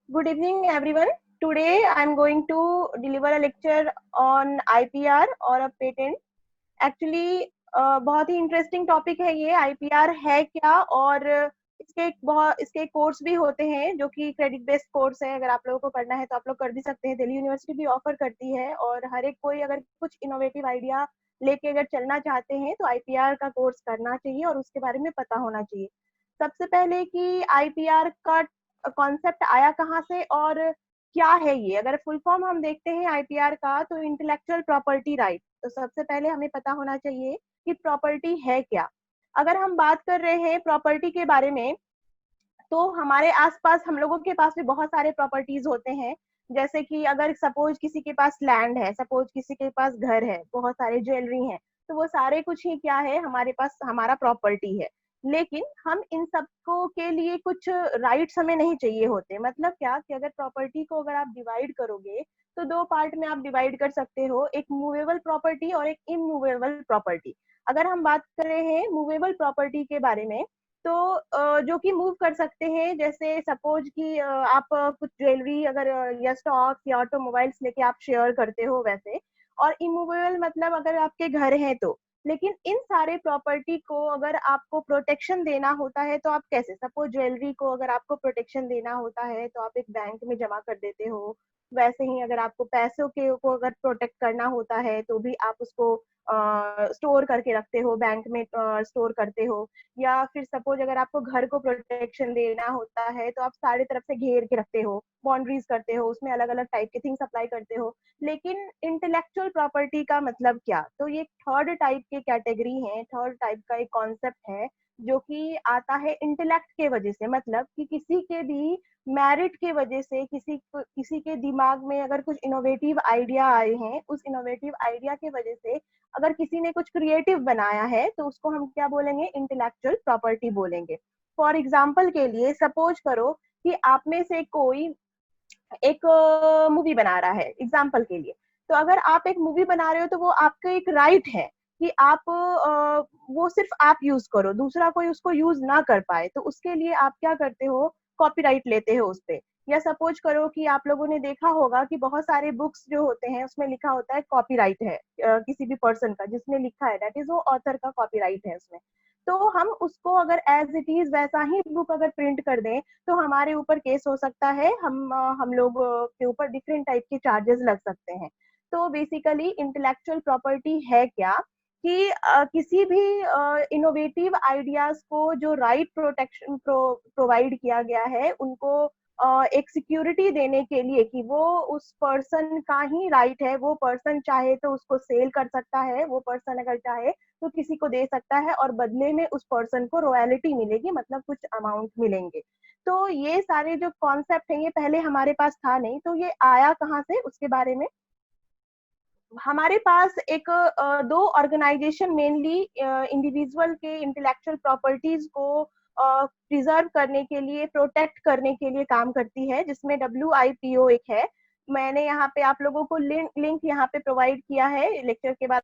Good evening, everyone. Today, I'm going to deliver a lecture on IPR और a patent. Actually, बहुत ही interesting topic है ये। IPR है क्या और इसके कोर्स भी होते हैं जो कि क्रेडिट बेस्ड कोर्स है। अगर आप लोगों को करना है तो आप लोग कर भी सकते हैं। दिल्ली यूनिवर्सिटी भी ऑफर करती है और हर एक कोई अगर कुछ इनोवेटिव आइडिया लेके अगर चलना चाहते हैं तो आईपीआर का कोर्स करना चाहिए और उसके बारे में पता होना चाहिए। सबसे पहले कि आईपीआर का कॉन्सेप्ट आया कहाँ से और क्या है ये। अगर फुल फॉर्म हम देखते हैं आईपीआर का तो इंटेलेक्चुअल प्रॉपर्टी राइट। तो सबसे पहले हमें पता होना चाहिए कि प्रॉपर्टी है क्या। अगर हम बात कर रहे हैं प्रॉपर्टी के बारे में तो हमारे आसपास हम लोगों के पास भी बहुत सारे प्रॉपर्टीज होते हैं। जैसे कि अगर सपोज किसी के पास लैंड है, सपोज किसी के पास घर है, बहुत सारे ज्वेलरी हैं, तो वो सारे कुछ ही क्या है, हमारे पास हमारा प्रॉपर्टी है। लेकिन हम इन सबको के लिए कुछ राइट्स हमें नहीं चाहिए होते। मतलब क्या कि अगर प्रॉपर्टी को अगर आप डिवाइड करोगे तो दो पार्ट में आप डिवाइड कर सकते हो, एक मूवेबल प्रॉपर्टी और एक इमूवेबल प्रॉपर्टी। अगर हम बात कर रहे हैं मूवेबल प्रॉपर्टी के बारे में तो जो कि मूव कर सकते हैं, जैसे सपोज कि आप कुछ ज्वेलरी अगर या स्टॉक्स या ऑटोमोबाइल्स लेके आप शेयर करते हो वैसे। और इमूवेबल मतलब अगर आपके घर हैं तो। लेकिन इन सारे प्रॉपर्टी को अगर आपको प्रोटेक्शन देना होता है तो आप कैसे, सपोज ज्वेलरी को अगर आपको प्रोटेक्शन देना होता है तो आप एक बैंक में जमा कर देते हो। वैसे ही अगर आपको पैसों के को अगर प्रोटेक्ट करना होता है तो भी आप उसको स्टोर करके रखते हो, बैंक में स्टोर करते हो। या फिर सपोज अगर आपको घर को प्रोटेक्शन देना होता है तो आप सारी तरफ से घेर के रखते हो, बाउंड्रीज करते हो, उसमें अलग अलग टाइप के थिंग्स अप्लाई करते हो। लेकिन इंटेलेक्चुअल प्रॉपर्टी का मतलब क्या, तो ये थर्ड टाइप के कैटेगरी है, थर्ड टाइप का एक कॉन्सेप्ट है जो कि आता है इंटेलेक्ट के वजह से। मतलब कि किसी के भी मेरिट के वजह से, किसी के दिमाग में अगर कुछ इनोवेटिव आइडिया आए हैं, उस इनोवेटिव आइडिया के वजह से अगर किसी ने कुछ क्रिएटिव बनाया है तो उसको हम क्या बोलेंगे, इंटेलेक्चुअल प्रॉपर्टी बोलेंगे। फॉर एग्जाम्पल के लिए सपोज करो कि आप में से कोई एक मूवी बना रहा है, एग्जाम्पल के लिए। तो अगर आप एक मूवी बना रहे हो तो वो आपका एक राइट है कि आप वो सिर्फ आप यूज करो, दूसरा कोई उसको यूज ना कर पाए। तो उसके लिए आप क्या करते हो, कॉपीराइट लेते हो उस पे। या सपोज करो कि आप लोगों ने देखा होगा कि बहुत सारे बुक्स जो होते हैं उसमें लिखा होता है कॉपीराइट है, किसी भी पर्सन का जिसने लिखा है, दैट इज वो ऑथर का कॉपीराइट है उसमें। तो हम उसको अगर एज इट इज वैसा ही बुक अगर प्रिंट कर दें तो हमारे ऊपर केस हो सकता है, हम लोग के ऊपर डिफरेंट टाइप के चार्जेस लग सकते हैं। तो बेसिकली इंटेलेक्चुअल प्रॉपर्टी है क्या कि किसी भी इनोवेटिव आइडियाज को जो राइट प्रोटेक्शन प्रोवाइड किया गया है उनको एक सिक्योरिटी देने के लिए कि वो उस पर्सन का ही राइट है। वो पर्सन चाहे तो उसको सेल कर सकता है, वो पर्सन अगर चाहे तो किसी को दे सकता है और बदले में उस पर्सन को रॉयल्टी मिलेगी, मतलब कुछ अमाउंट मिलेंगे। तो ये सारे जो कॉन्सेप्ट है ये पहले हमारे पास था नहीं। तो ये आया कहाँ से, उसके बारे में हमारे पास एक दो ऑर्गेनाइजेशन मेनली इंडिविजुअल के इंटेलेक्चुअल प्रॉपर्टीज को प्रिजर्व करने के लिए, प्रोटेक्ट करने के लिए काम करती है, जिसमें WIPO एक है। मैंने यहाँ पे आप लोगों को लिंक यहाँ पे प्रोवाइड किया है, लेक्चर के बाद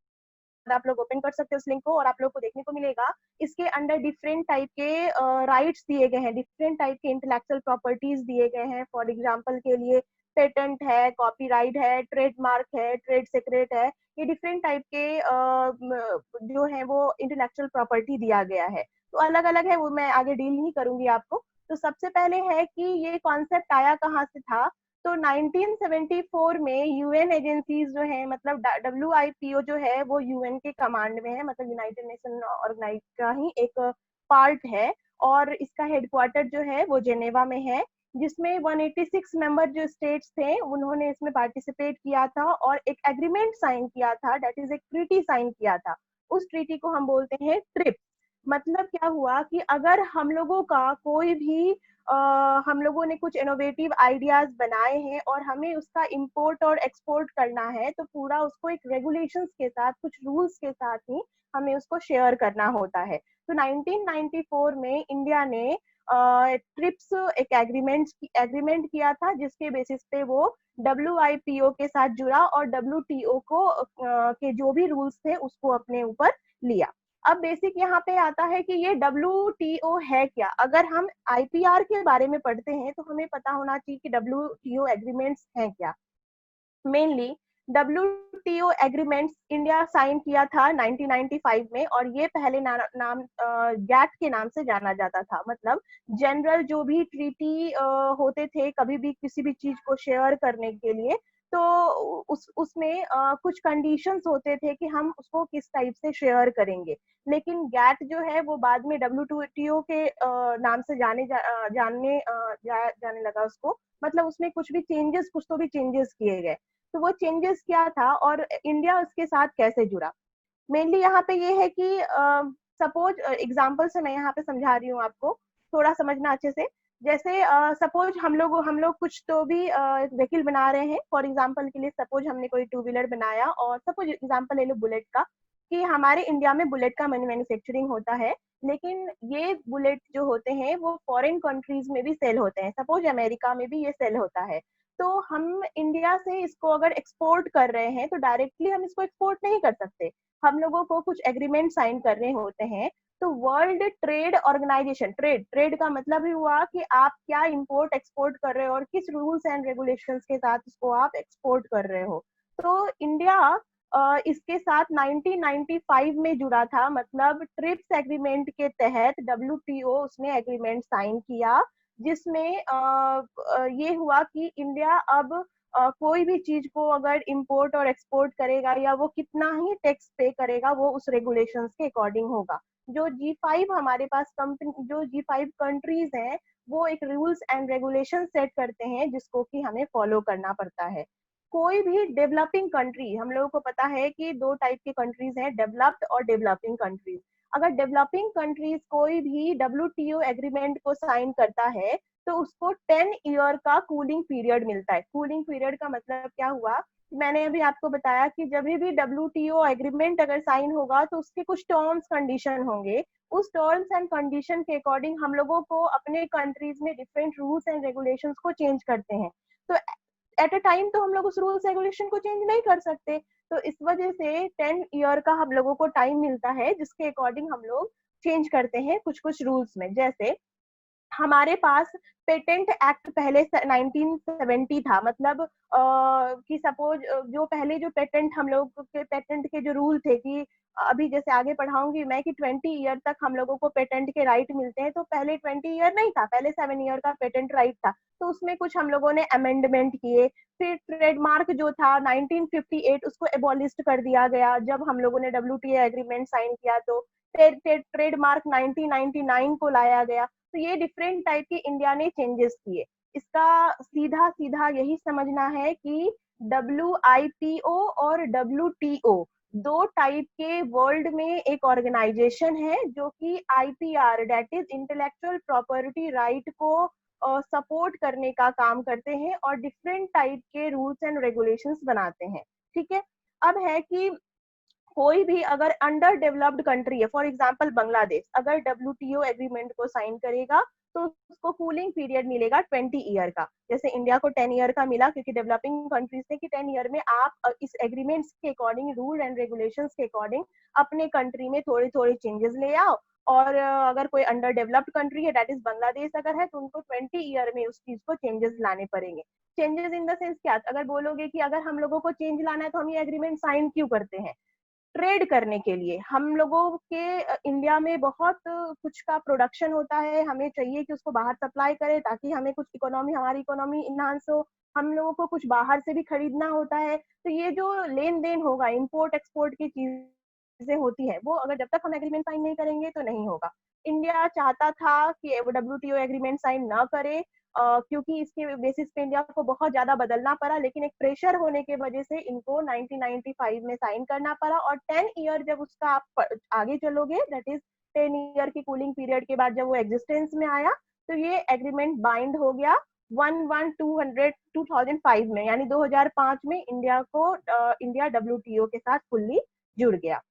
आप लोग ओपन कर सकते हो उस लिंक को और आप लोग को देखने को मिलेगा। इसके अंडर डिफरेंट टाइप के राइट्स दिए गए हैं, डिफरेंट टाइप के इंटेलेक्चुअल प्रॉपर्टीज दिए गए हैं। फॉर एग्जांपल के लिए पेटेंट है, कॉपीराइट है, ट्रेडमार्क है, ट्रेड सीक्रेट है। ये डिफरेंट टाइप के जो है वो इंटेलेक्चुअल प्रॉपर्टी दिया गया है। तो अलग अलग है, वो मैं आगे डील नहीं करूंगी आपको। तो सबसे पहले है कि ये कॉन्सेप्ट आया कहाँ से था। तो 1974 में यूएन एजेंसीज जो है, मतलब WIPO जो है वो यूएन के कमांड में है, मतलब यूनाइटेड नेशन ऑर्गेनाइज का ही एक पार्ट है। और इसका हेडक्वार्टर जो है वो जेनेवा में है, जिसमें 186 मेंबर जो स्टेट्स थे उन्होंने इसमें पार्टिसिपेट किया था और एक एग्रीमेंट साइन किया था, दैट इज एक ट्रीटी साइन किया था। उस ट्रीटी को हम बोलते हैं ट्रिप्स। मतलब क्या हुआ कि अगर हम लोगों का कोई भी हम लोगों ने कुछ इनोवेटिव आइडियाज बनाए हैं और हमें उसका इंपोर्ट और एक्सपोर्ट करना है तो पूरा उसको एक रेगुलेशंस के साथ, कुछ रूल्स के साथ ही हमें उसको शेयर करना होता है। तो 1994 में इंडिया ने ट्रिप्स एक एग्रीमेंट किया था, जिसके बेसिस पे वो WIPO के साथ जुड़ा और WTO को के जो भी रूल्स थे उसको अपने ऊपर लिया। अब बेसिक यहाँ पे आता है कि ये WTO है क्या। अगर हम IPR के बारे में पढ़ते हैं तो हमें पता होना चाहिए कि WTO एग्रीमेंट्स हैं क्या। Mainly WTO agreements India sign किया था 1995 में, और ये पहले नाम गैट के नाम से जाना जाता था। मतलब जनरल जो भी ट्रीटी होते थे कभी भी किसी भी चीज को शेयर करने के लिए, तो उसमें कुछ कंडीशंस होते थे कि हम उसको किस टाइप से शेयर करेंगे। लेकिन गैट जो है वो बाद में WTO के नाम से जाने लगा उसको। मतलब उसमें कुछ भी चेंजेस, कुछ तो भी चेंजेस किए गए। तो वो चेंजेस क्या था और इंडिया उसके साथ कैसे जुड़ा। मेनली यहाँ पे ये है कि सपोज एग्जांपल से मैं यहाँ पे समझा रही हूँ आपको, थोड़ा समझना अच्छे से। जैसे सपोज हम लोग कुछ तो भी व्हीकल बना रहे हैं। फॉर एग्जांपल के लिए सपोज हमने कोई टू व्हीलर बनाया, और सपोज एग्जांपल ले लो बुलेट का, कि हमारे इंडिया में बुलेट का मैन्युफैक्चरिंग होता है। लेकिन ये बुलेट जो होते हैं वो फॉरेन कंट्रीज में भी सेल होते हैं, सपोज अमेरिका में भी ये सेल होता है। तो हम इंडिया से इसको अगर एक्सपोर्ट कर रहे हैं तो डायरेक्टली हम इसको एक्सपोर्ट नहीं कर सकते। हम लोगों को कुछ एग्रीमेंट साइन करने होते हैं। तो world trade organization, trade trade का मतलब ही हुआ कि आप क्या इंपोर्ट एक्सपोर्ट कर रहे हो और किस रूल्स एंड रेगुलेशंस के साथ इसको आप एक्सपोर्ट कर रहे हो। तो इंडिया इसके साथ 1995 में जुड़ा था। मतलब ट्रिप्स एग्रीमेंट के तहत WTO उसने एग्रीमेंट साइन किया, जिसमें ये हुआ कि इंडिया अब कोई भी चीज को अगर इंपोर्ट और एक्सपोर्ट करेगा या वो कितना ही टैक्स पे करेगा वो उस रेगुलेशंस के अकॉर्डिंग होगा। जो G5 हमारे पास कंपनी, जो G5 कंट्रीज हैं, वो एक रूल्स एंड रेगुलेशन सेट करते हैं जिसको कि हमें फॉलो करना पड़ता है। कोई भी डेवलपिंग कंट्री, हम लोगों को पता है कि दो टाइप की कंट्रीज हैं, डेवलप्ड और डेवलपिंग कंट्रीज। अगर डेवलपिंग कंट्रीज कोई भी WTO एग्रीमेंट को साइन करता है तो उसको 10 ईयर का कूलिंग पीरियड मिलता है। कूलिंग पीरियड का मतलब क्या हुआ, मैंने अभी आपको बताया कि जब भी WTO एग्रीमेंट अगर साइन होगा तो उसके कुछ टर्म्स कंडीशन होंगे। उस टर्म्स एंड कंडीशन के अकॉर्डिंग हम लोगों को अपने कंट्रीज में डिफरेंट रूल्स एंड रेगुलेशंस को चेंज करते हैं। तो एट अ टाइम तो हम लोग उस रूल्स रेगुलेशन को चेंज नहीं कर सकते। तो इस वजह से 10 ईयर का हम लोगों को टाइम मिलता है, जिसके अकॉर्डिंग हम लोग चेंज करते हैं कुछ कुछ रूल्स में। जैसे हमारे पास पेटेंट एक्ट पहले 1970 था। मतलब कि सपोज जो पहले जो पेटेंट हम लोग के पेटेंट के जो रूल थे कि अभी जैसे आगे पढ़ाऊंगी मैं कि 20 ईयर तक हम लोगों को पेटेंट के राइट मिलते हैं। तो पहले 20 ईयर नहीं था, पहले 7 ईयर का पेटेंट राइट था। तो उसमें कुछ हम लोगों ने अमेंडमेंट किए। फिर ट्रेडमार्क जो था 1958 उसको एबॉलिस्ट कर दिया गया जब हम लोगों ने WTO एग्रीमेंट साइन किया। तो ट्रेडमार्क 1999 को लाया गया। तो ये डिफरेंट टाइप के इंडिया ने चेंजेस किए। इसका सीधा सीधा यही समझना है कि WIPO और WTO दो टाइप के वर्ल्ड में एक ऑर्गेनाइजेशन है जो कि IPR that is intellectual property right को सपोर्ट करने का काम करते हैं और डिफरेंट टाइप के रूल्स एंड रेगुलेशंस बनाते हैं। ठीक है। अब है कि कोई भी अगर अंडर डेवलप्ड कंट्री है, फॉर एग्जांपल बांग्लादेश, अगर WTO एग्रीमेंट को साइन करेगा तो उसको कूलिंग पीरियड मिलेगा 20 ईयर का। जैसे इंडिया को 10 ईयर का मिला क्योंकि डेवलपिंग कंट्रीज ने कि 10 ईयर में आप इस एग्रीमेंट्स के अकॉर्डिंग, रूल एंड रेगुलेशंस के अकॉर्डिंग अपने कंट्री में थोड़े थोड़े चेंजेस ले आओ। और अगर कोई अंडर डेवलप्ड कंट्री है दैट इज बांग्लादेश अगर है, तो उनको 20 ईयर में उस चीज को चेंजेस लाने पड़ेंगे। चेंजेस इन द सेंस क्या, अगर बोलोगे कि अगर हम लोगों को चेंज लाना है तो हम ये एग्रीमेंट साइन क्यों करते हैं, ट्रेड करने के लिए। हम लोगों के इंडिया में बहुत कुछ का प्रोडक्शन होता है, हमें चाहिए कि उसको बाहर सप्लाई करें ताकि हमें कुछ इकोनॉमी, हमारी इकोनॉमी इनहांस हो। हम लोगों को कुछ बाहर से भी खरीदना होता है। तो ये जो लेन देन होगा, इंपोर्ट एक्सपोर्ट की चीजें होती है, वो अगर जब तक हम एग्रीमेंट साइन नहीं करेंगे तो नहीं होगा। इंडिया चाहता था कि वो WTO एग्रीमेंट साइन न करे, क्योंकि इसके बेसिस पे इंडिया को बहुत ज्यादा बदलना पड़ा। लेकिन एक प्रेशर होने के वजह से इनको 1995 में साइन करना पड़ा। और 10 ईयर जब उसका आप आगे चलोगे, दैट इज 10 ईयर की कूलिंग पीरियड के बाद जब वो एग्जिस्टेंस में आया तो ये एग्रीमेंट बाइंड हो गया 2005 में, यानी 2005 में इंडिया WTO के साथ फुल्ली जुड़ गया।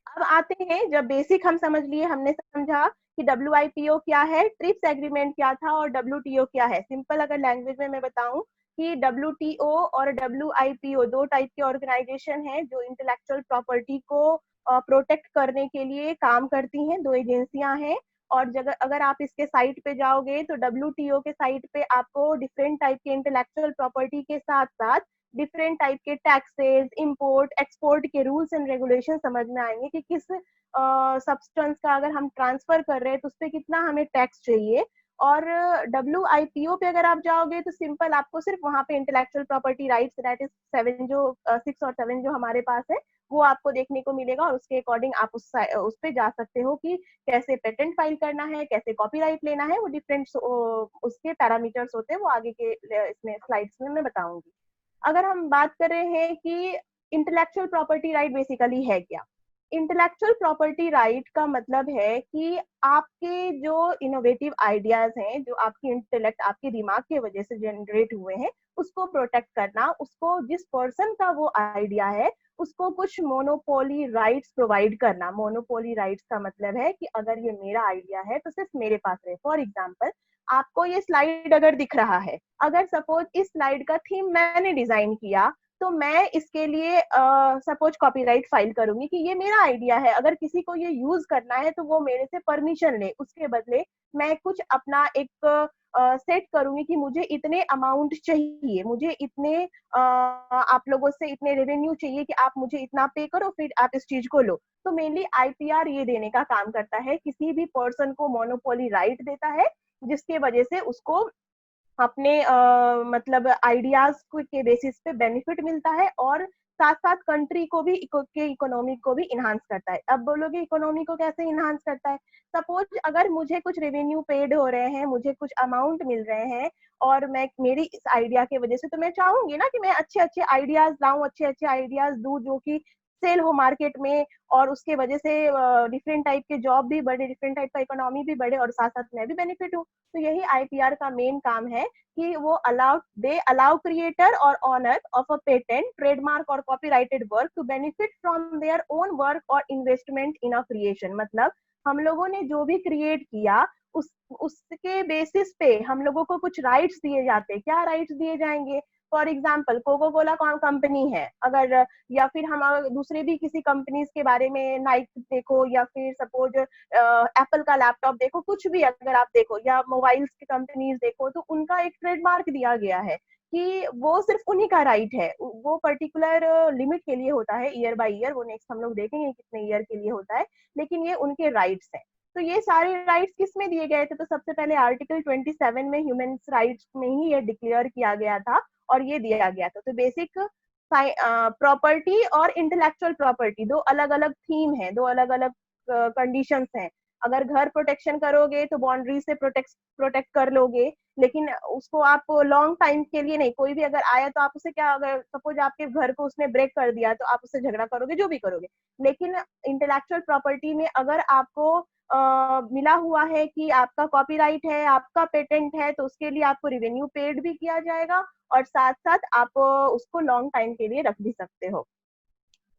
अब आते हैं, जब बेसिक हम समझ लिए, हमने समझा कि WIPO क्या है, ट्रिप्स एग्रीमेंट क्या था और WTO क्या है। सिंपल अगर लैंग्वेज में मैं बताऊं कि WTO और WIPO दो टाइप के ऑर्गेनाइजेशन हैं जो इंटेलेक्चुअल प्रॉपर्टी को प्रोटेक्ट करने के लिए काम करती हैं, दो एजेंसियां हैं। और जगह अगर आप इसके साइट पे जाओगे तो WTO के साइट पे आपको डिफरेंट टाइप के इंटेलेक्चुअल प्रॉपर्टी के साथ साथ डिफरेंट टाइप के टैक्सेस, इंपोर्ट एक्सपोर्ट के रूल्स एंड रेगुलेशन समझ में आएंगे कि किस सब्सटेंस का अगर हम ट्रांसफर कर रहे हैं तो उस पर कितना हमें टैक्स चाहिए। और WIPO पे अगर आप जाओगे तो सिंपल आपको सिर्फ वहां पे intellectual property rights that is 7 जो 6 और 7 जो हमारे पास है वो आपको देखने को मिलेगा, और उसके अकॉर्डिंग आप उस पे जा सकते हो कि कैसे पेटेंट फाइल करना है, कैसे कॉपीराइट लेना है। वो डिफरेंट उसके पैरामीटर्स होते हैं, वो आगे के इसमें स्लाइड्स में मैं बताऊंगी। अगर हम बात कर रहे हैं कि इंटेलेक्चुअल प्रॉपर्टी राइट बेसिकली है क्या, इंटेलेक्चुअल प्रॉपर्टी राइट का मतलब है कि आपके जो इनोवेटिव आइडियाज हैं, जो आपकी इंटेलेक्ट आपके दिमाग की वजह से जनरेट हुए हैं, उसको प्रोटेक्ट करना, उसको जिस पर्सन का वो आइडिया है उसको कुछ मोनोपोली राइट्स प्रोवाइड करना। मोनोपोली राइट्स का मतलब है कि अगर ये मेरा आइडिया है तो सिर्फ मेरे पास रहे। फॉर एग्जाम्पल, आपको ये स्लाइड अगर दिख रहा है, अगर सपोज इस स्लाइड का थीम मैंने डिजाइन किया तो मैं इसके लिए सपोज कॉपीराइट फाइल करूंगी कि ये मेरा आइडिया है, अगर किसी को ये यूज करना है तो वो मेरे से परमिशन ले, उसके बदले मैं कुछ अपना एक सेट करूंगी कि मुझे इतने अमाउंट चाहिए, मुझे इतने आप लोगों से इतने रेवेन्यू चाहिए कि आप मुझे इतना पे करो, फिर आप इस चीज को लो। तो मेनली IPR ये देने का काम करता है, किसी भी पर्सन को मोनोपोली राइट देता है जिसके वजह से उसको अपने मतलब आइडियाज के बेसिस पे बेनिफिट मिलता है, और साथ साथ कंट्री को भी के इकोनॉमी को भी इनहांस करता है। अब बोलोगे इकोनॉमी को कैसे इनहांस करता है, सपोज अगर मुझे कुछ रेवेन्यू पेड हो रहे हैं, मुझे कुछ अमाउंट मिल रहे हैं, और मैं मेरी इस आइडिया की वजह से, तो मैं चाहूंगी ना कि मैं अच्छे अच्छे आइडियाज लाऊं, अच्छे अच्छे आइडियाज दूं जो कि सेल हो मार्केट में, और उसके वजह से डिफरेंट टाइप के जॉब भी बढ़े, डिफरेंट टाइप का इकोनॉमी भी बढ़े, और साथ साथ मैं भी बेनिफिट हूँ। तो यही IPR का मेन काम है कि वो अलाउ क्रिएटर और owner of a patent, trademark और copyrighted work to benefit from their own work और इन्वेस्टमेंट इन अ क्रिएशन। मतलब हम लोगों ने जो भी क्रिएट किया उसके बेसिस पे हम लोगों को कुछ राइट्स दिए जाते हैं। क्या राइट्स दिए जाएंगे, for example Coca Cola company है अगर, या फिर हम दूसरे भी किसी कंपनीज के बारे में, नाइक देखो, या फिर सपोज एप्पल का लैपटॉप देखो, कुछ भी अगर आप देखो, या मोबाइल्स की कंपनीज देखो, तो उनका एक ट्रेडमार्क दिया गया है कि वो सिर्फ उन्हीं का राइट है, वो पर्टिकुलर लिमिट के लिए होता है, ईयर बाय ईयर, वो नेक्स्ट हम लोग देखेंगे कितने ईयर के लिए होता है, लेकिन ये उनके राइट्स हैं। तो ये सारे राइट्स किस में दिए गए थे, तो सबसे पहले आर्टिकल 27 में ह्यूमन राइट्स में ही ये डिक्लेयर किया गया था और ये दिया गया था। तो बेसिक प्रॉपर्टी और इंटेलेक्चुअल प्रॉपर्टी दो अलग अलग थीम है, दो अलग अलग कंडीशंस हैं। अगर घर प्रोटेक्शन करोगे तो बाउंड्री से प्रोटेक्ट कर लोगे, लेकिन उसको आप लॉन्ग टाइम के लिए नहीं, कोई भी अगर आया तो आप उसे क्या, अगर सपोज आपके घर को उसने ब्रेक कर दिया तो आप उससे झगड़ा करोगे, जो भी करोगे। लेकिन इंटेलेक्चुअल प्रॉपर्टी में अगर आपको मिला हुआ है कि आपका कॉपीराइट है, आपका पेटेंट है, तो उसके लिए आपको रिवेन्यू पेड भी किया जाएगा, और साथ साथ आप उसको लॉन्ग टाइम के लिए रख भी सकते हो।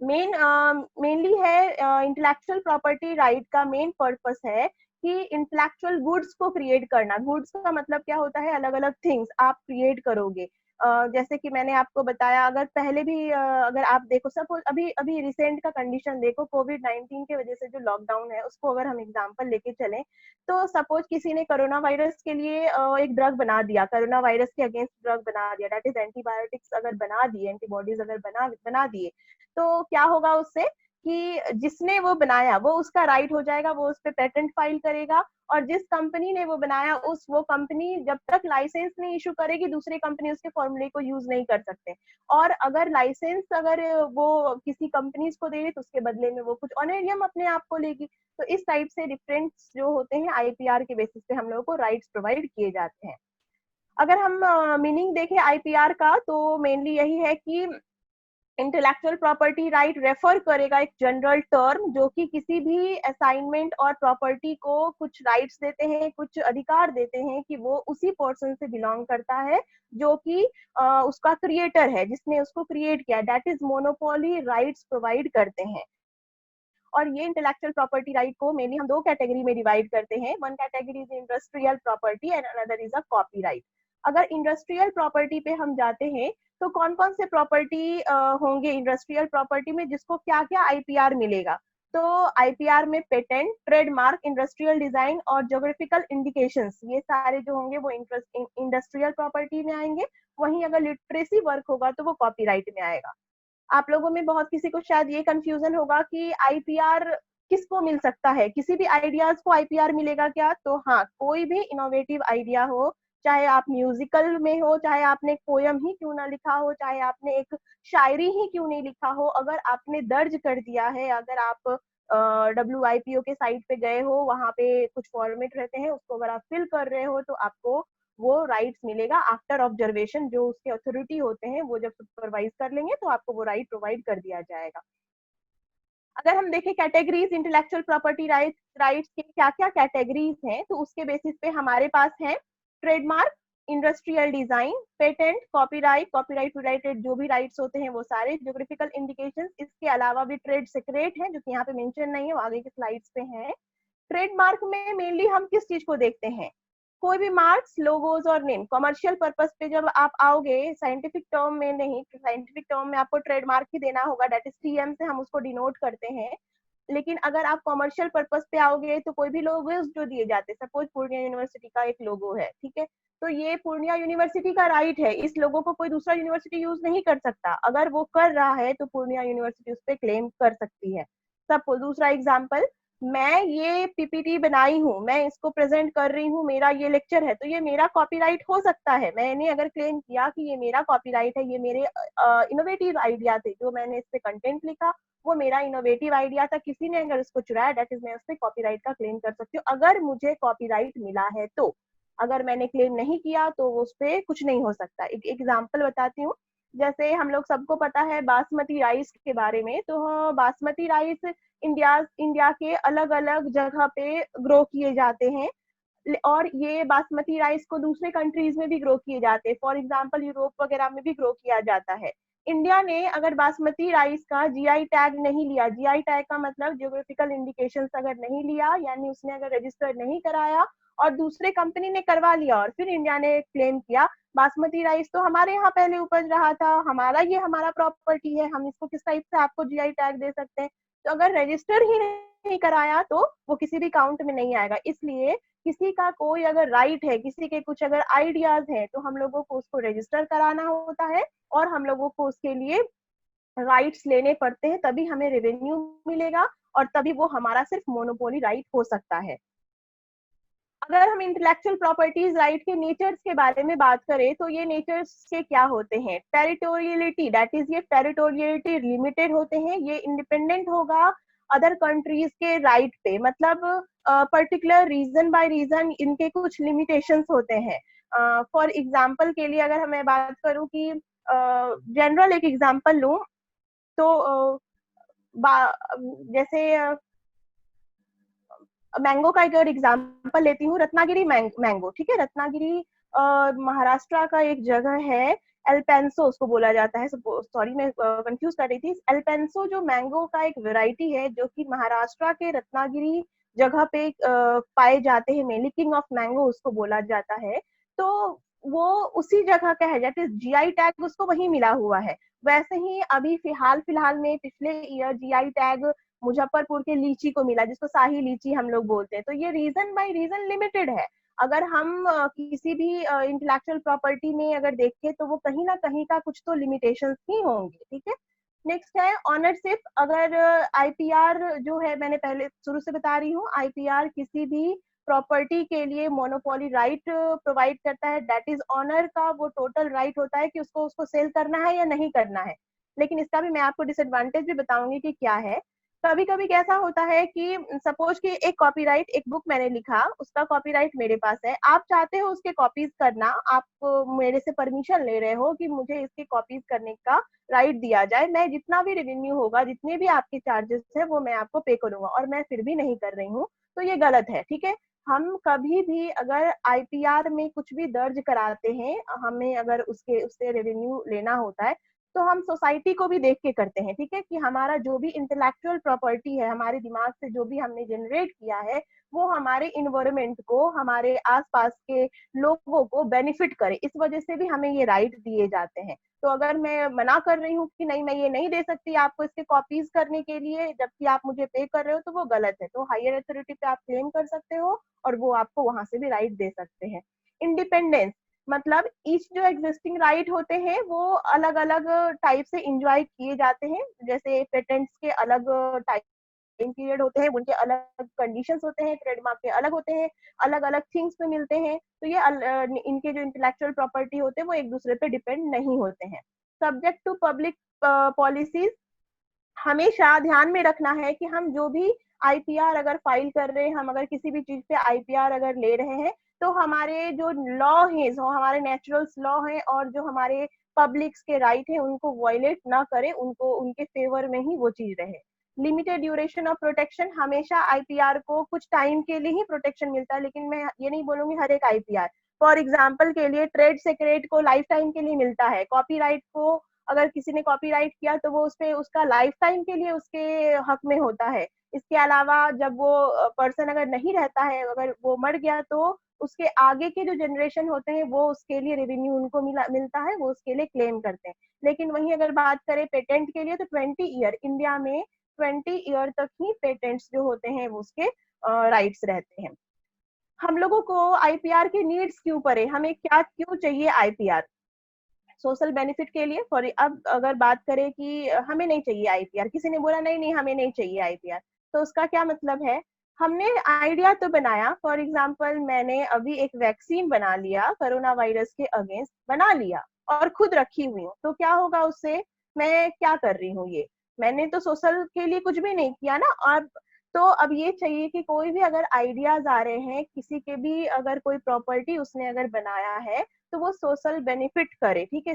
मेनली है इंटेलेक्चुअल प्रॉपर्टी राइट का मेन पर्पस है कि इंटेलेक्चुअल गुड्स को क्रिएट करना। गुड्स का मतलब क्या होता है, अलग अलग थिंग्स आप क्रिएट करोगे। जैसे कि मैंने आपको बताया, अगर पहले भी अगर आप देखो, सपोज अभी अभी रिसेंट का कंडीशन देखो, कोविड-19 की वजह से जो लॉकडाउन है उसको अगर हम एग्जांपल लेके चलें, तो सपोज किसी ने कोरोना वायरस के लिए एक ड्रग बना दिया, कोरोना वायरस के अगेंस्ट ड्रग बना दिया, दैट इज एंटीबायोटिक्स अगर बना दिए, एंटीबॉडीज अगर बना बना दिए, तो क्या होगा उससे कि जिसने वो बनाया वो उसका राइट हो जाएगा, वो उस पर पेटेंट फाइल करेगा, और जिस कंपनी ने वो बनाया वो कंपनी जब तक लाइसेंस नहीं इशू करेगी, दूसरी कंपनी उसके फॉर्मूले को यूज नहीं कर सकते। और अगर लाइसेंस अगर वो किसी कंपनीज को दे रही तो उसके बदले में वो कुछ ऑनरियम अपने आप को लेगी। तो इस टाइप से डिफरेंट जो होते हैं IPR के बेसिस पे हम लोगों को राइट्स प्रोवाइड किए जाते हैं। अगर हम मीनिंग देखें IPR का, तो मेनली यही है कि इंटेलेक्चुअल प्रॉपर्टी राइट रेफर करेगा एक जनरल टर्म जो कि किसी भी असाइनमेंट और प्रॉपर्टी को कुछ राइट्स देते हैं, कुछ अधिकार देते हैं कि वो उसी पर्सन से बिलोंग करता है जो कि उसका क्रिएटर है, जिसने उसको क्रिएट किया, that is monopoly rights provide करते हैं। और ये इंटेलेक्चुअल प्रॉपर्टी राइट को मेनली हम दो कैटेगरी में डिवाइड करते हैं, one category is industrial property and another is a copyright. अगर इंडस्ट्रियल प्रॉपर्टी पे हम जाते हैं तो कौन कौन से प्रॉपर्टी होंगे इंडस्ट्रियल प्रॉपर्टी में, जिसको क्या क्या IPR मिलेगा। तो आईपीआर में पेटेंट, ट्रेडमार्क, इंडस्ट्रियल डिजाइन और ज्योग्राफिकल इंडिकेशंस, ये सारे जो होंगे वो इंडस्ट्रियल प्रॉपर्टी में आएंगे। वहीं अगर लिटरेसी वर्क होगा तो वो कॉपीराइट में आएगा। आप लोगों में बहुत किसी को शायद ये कंफ्यूजन होगा कि आईपीआर किसको मिल सकता है, किसी भी आइडियाज को आईपीआर मिलेगा क्या? तो हाँ, कोई भी इनोवेटिव आइडिया हो, चाहे आप म्यूजिकल में हो, चाहे आपने पोयम ही क्यों ना लिखा हो, चाहे आपने एक शायरी ही क्यों नहीं लिखा हो, अगर आपने दर्ज कर दिया है, अगर आप WIPO के साइट पे गए हो, वहां पे कुछ फॉर्मेट रहते हैं, उसको अगर आप फिल कर रहे हो तो आपको वो राइट्स मिलेगा आफ्टर ऑब्जर्वेशन। जो उसके अथॉरिटी होते हैं वो जब सुपरवाइज कर लेंगे तो आपको वो राइट प्रोवाइड कर दिया जाएगा। अगर हम देखें कैटेगरीज इंटेलेक्चुअल प्रॉपर्टी राइट्स के क्या क्या कैटेगरीज हैं, तो उसके बेसिस पे हमारे पास है trademark, industrial design, patent, copyright, copyright related जो भी राइट्स होते हैं वो सारे, ज्योग्राफिकल इंडिकेशंस, इसके अलावा भी ट्रेड सीक्रेट है जो कि यहाँ पे मेंशन नहीं है, वो आगे के स्लाइड्स पे है। ट्रेडमार्क में मेनली हम किस चीज को देखते हैं? कोई भी मार्क्स, लोगोज और नेम कमर्शियल पर्पस पे जब आप आओगे, साइंटिफिक टर्म में नहीं, साइंटिफिक टर्म में आपको ट्रेडमार्क ही देना होगा, डेट इज TM से हम उसको डिनोट करते हैं। लेकिन अगर आप कमर्शियल पर्पस पे आओगे तो कोई भी लोगोस जो दिए जाते हैं, सपोज पूर्णिया यूनिवर्सिटी का एक लोगो है, ठीक है, तो ये पूर्णिया यूनिवर्सिटी का राइट है, इस लोगो को कोई दूसरा यूनिवर्सिटी यूज नहीं कर सकता। अगर वो कर रहा है तो पूर्णिया यूनिवर्सिटी उस पर क्लेम कर सकती है। सपोज दूसरा एग्जाम्पल, मैं ये PPT बनाई हूँ, मैं इसको प्रेजेंट कर रही हूँ, मेरा ये लेक्चर है, तो ये मेरा कॉपीराइट हो सकता है। मैंने अगर क्लेम किया कि ये मेरा कॉपीराइट है, ये मेरे इनोवेटिव आइडिया थे, जो मैंने इस पे कंटेंट लिखा वो मेरा इनोवेटिव आइडिया था, किसी ने अगर उसको चुराया, डेट इज मैं उस पर कॉपीराइट का क्लेम कर सकती हूँ, अगर मुझे कॉपीराइट मिला है तो। अगर मैंने क्लेम नहीं किया तो उस पर कुछ नहीं हो सकता। एक एग्जाम्पल बताती हूँ, जैसे हम लोग सबको पता है बासमती राइस के बारे में, तो बासमती राइस इंडिया के अलग अलग जगह पे ग्रो किए जाते हैं, और ये बासमती राइस को दूसरे कंट्रीज में भी ग्रो किए जाते हैं, फॉर एग्जांपल यूरोप वगैरह में भी ग्रो किया जाता है। इंडिया ने अगर बासमती राइस का GI टैग नहीं लिया, GI टैग का मतलब ज्योग्राफिकल इंडिकेशंस अगर नहीं लिया, यानी उसने अगर रजिस्टर नहीं कराया और दूसरे कंपनी ने करवा लिया और फिर इंडिया ने क्लेम किया बासमती राइस तो हमारे यहाँ पहले उपज रहा था, हमारा ये हमारा प्रॉपर्टी है, हम इसको किस टाइप से आपको GI टैग दे सकते हैं? तो अगर रजिस्टर ही नहीं कराया तो वो किसी भी काउंट में नहीं आएगा। इसलिए किसी का कोई अगर राइट है, किसी के कुछ अगर आइडियाज है, तो हम लोगों को उसको रजिस्टर कराना होता है और हम लोगों को उसके लिए राइट्स लेने पड़ते हैं, तभी हमें रेवेन्यू मिलेगा और तभी वो हमारा सिर्फ मोनोपोली राइट हो सकता है। अगर हम इंटेलेक्चुअल प्रॉपर्टीज राइट के नेचर्स के बारे में बात करें तो ये नेचर्स के क्या होते हैं? टेरिटोरियलिटी, दैट इज ये टेरिटोरियलिटी लिमिटेड होते हैं, ये इंडिपेंडेंट होगा अदर कंट्रीज के राइट पे, मतलब पर्टिकुलर रीजन बाय रीजन इनके कुछ लिमिटेशंस होते हैं। फॉर एग्जांपल के लिए अगर मैं बात करूं कि जनरल एक एग्जांपल लूं तो जैसे मैंगो का अगर एग्जांपल लेती हूँ, रत्नागिरी मैंगो, ठीक है, रत्नागिरी महाराष्ट्र का एक जगह है, एल्पेंसो उसको बोला जाता है, सॉरी मैं कंफ्यूज कर रही थी। एल्पेंसो जो मैंगो का एक वेराइटी है जो कि महाराष्ट्र के रत्नागिरी जगह पे पाए जाते हैं, मेनली किंग ऑफ मैंगो उसको बोला जाता है। तो वो उसी जगह का है, दैट इज GI टैग उसको वही मिला हुआ है। वैसे ही अभी फिलहाल में पिछले ईयर GI टैग मुजफ्फरपुर के लीची को मिला, जिसको शाही लीची हम लोग बोलते हैं। तो ये रीजन बाय रीजन लिमिटेड है। अगर हम किसी भी इंटेलेक्चुअल प्रॉपर्टी में अगर देखें तो वो कहीं ना कहीं का कुछ तो लिमिटेशंस ही होंगे, ठीक है। नेक्स्ट है ऑनरशिप। अगर IPR जो है, मैंने पहले शुरू से बता रही हूँ, IPR किसी भी प्रॉपर्टी के लिए मोनोपोली राइट प्रोवाइड करता है, दैट इज ऑनर का वो टोटल राइट होता है कि उसको उसको सेल करना है या नहीं करना है। लेकिन इसका भी मैं आपको डिसएडवांटेज भी बताऊंगी कि क्या है। कभी कभी कैसा होता है कि सपोज कि एक कॉपीराइट, एक बुक मैंने लिखा, उसका कॉपीराइट मेरे पास है, आप चाहते हो उसके कॉपीज करना, आप मेरे से परमिशन ले रहे हो कि मुझे इसके कॉपीज करने का राइट दिया जाए, मैं जितना भी रेवेन्यू होगा, जितने भी आपके चार्जेस है वो मैं आपको पे करूंगा, और मैं फिर भी नहीं कर रही हूँ, तो ये गलत है, ठीक है। हम कभी भी अगर IPR में कुछ भी दर्ज कराते हैं, हमें अगर उसके उससे रेवेन्यू लेना होता है तो हम सोसाइटी को भी देख के करते हैं, ठीक है, कि हमारा जो भी इंटेलेक्चुअल प्रॉपर्टी है, हमारे दिमाग से जो भी हमने जनरेट किया है, वो हमारे इन्वायरमेंट को, हमारे आसपास के लोगों को बेनिफिट करे, इस वजह से भी हमें ये राइट दिए जाते हैं। तो अगर मैं मना कर रही हूँ कि नहीं मैं ये नहीं दे सकती आपको इसके कॉपीज करने के लिए, जबकि आप मुझे पे कर रहे हो, तो वो गलत है। तो हायर अथॉरिटी पे आप क्लेम कर सकते हो और वो आपको वहां से भी राइट दे सकते हैं। इंडिपेंडेंस मतलब ईच जो एग्जिस्टिंग राइट होते हैं वो अलग अलग टाइप से इंजॉय किए जाते हैं। जैसे पेटेंट्स के अलग टाइप टाइम पीरियड होते हैं, उनके अलग कंडीशंस होते हैं, ट्रेडमार्क के अलग होते हैं, अलग अलग थिंग्स पे मिलते हैं। तो ये इनके जो इंटेलेक्चुअल प्रॉपर्टी होते हैं वो एक दूसरे पे डिपेंड नहीं होते हैं। सब्जेक्ट टू पब्लिक पॉलिसीज, हमेशा ध्यान में रखना है कि हम जो भी आईपीआर अगर फाइल कर रहे हैं, हम अगर किसी भी चीज पे आईपीआर अगर ले रहे हैं, तो हमारे जो लॉ है, जो हमारे नेचुरल लॉ है और जो हमारे पब्लिक्स के राइट है, उनको वायलेट ना करें, उनको उनके फेवर में ही वो चीज रहे। लिमिटेड ड्यूरेशन ऑफ प्रोटेक्शन, हमेशा आईपीआर को कुछ टाइम के लिए ही प्रोटेक्शन मिलता है, लेकिन मैं ये नहीं बोलूंगी हर एक आईपीआर। फॉर एग्जाम्पल के लिए ट्रेड सीक्रेट को लाइफ टाइम के लिए मिलता है, कॉपीराइट को अगर किसी ने कॉपीराइट किया तो वो उसपे उसका लाइफ टाइम के लिए उसके हक में होता है। इसके अलावा जब वो पर्सन अगर नहीं रहता है, अगर वो मर गया, तो उसके आगे के जो जनरेशन होते हैं वो उसके लिए रेवेन्यू उनको मिलता है, वो उसके लिए क्लेम करते हैं। लेकिन वहीं अगर बात करें पेटेंट के लिए, तो 20 ईयर इंडिया में 20 ईयर तक ही पेटेंट्स जो होते हैं वो उसके राइट्स रहते हैं। हम लोगों को आईपीआर के नीड्स क्यों पड़े, हमें क्या क्यों चाहिए आईपीआर? सोशल बेनिफिट के लिए। फॉर अब अगर बात करें कि हमें नहीं चाहिए आईपीआर, किसी ने बोला नहीं नहीं हमें नहीं चाहिए आईपीआर, तो उसका क्या मतलब है? हमने आइडिया तो बनाया, फॉर एग्जाम्पल मैंने अभी एक वैक्सीन बना लिया कोरोना वायरस के अगेंस्ट, बना लिया और खुद रखी हुई हूँ, तो क्या होगा उससे? मैं क्या कर रही हूँ? ये मैंने तो सोशल के लिए कुछ भी नहीं किया ना। और तो अब ये चाहिए कि कोई भी अगर आइडियाज आ रहे हैं, किसी के भी अगर कोई प्रॉपर्टी उसने अगर बनाया है, तो वो सोशल बेनिफिट करे, ठीक है।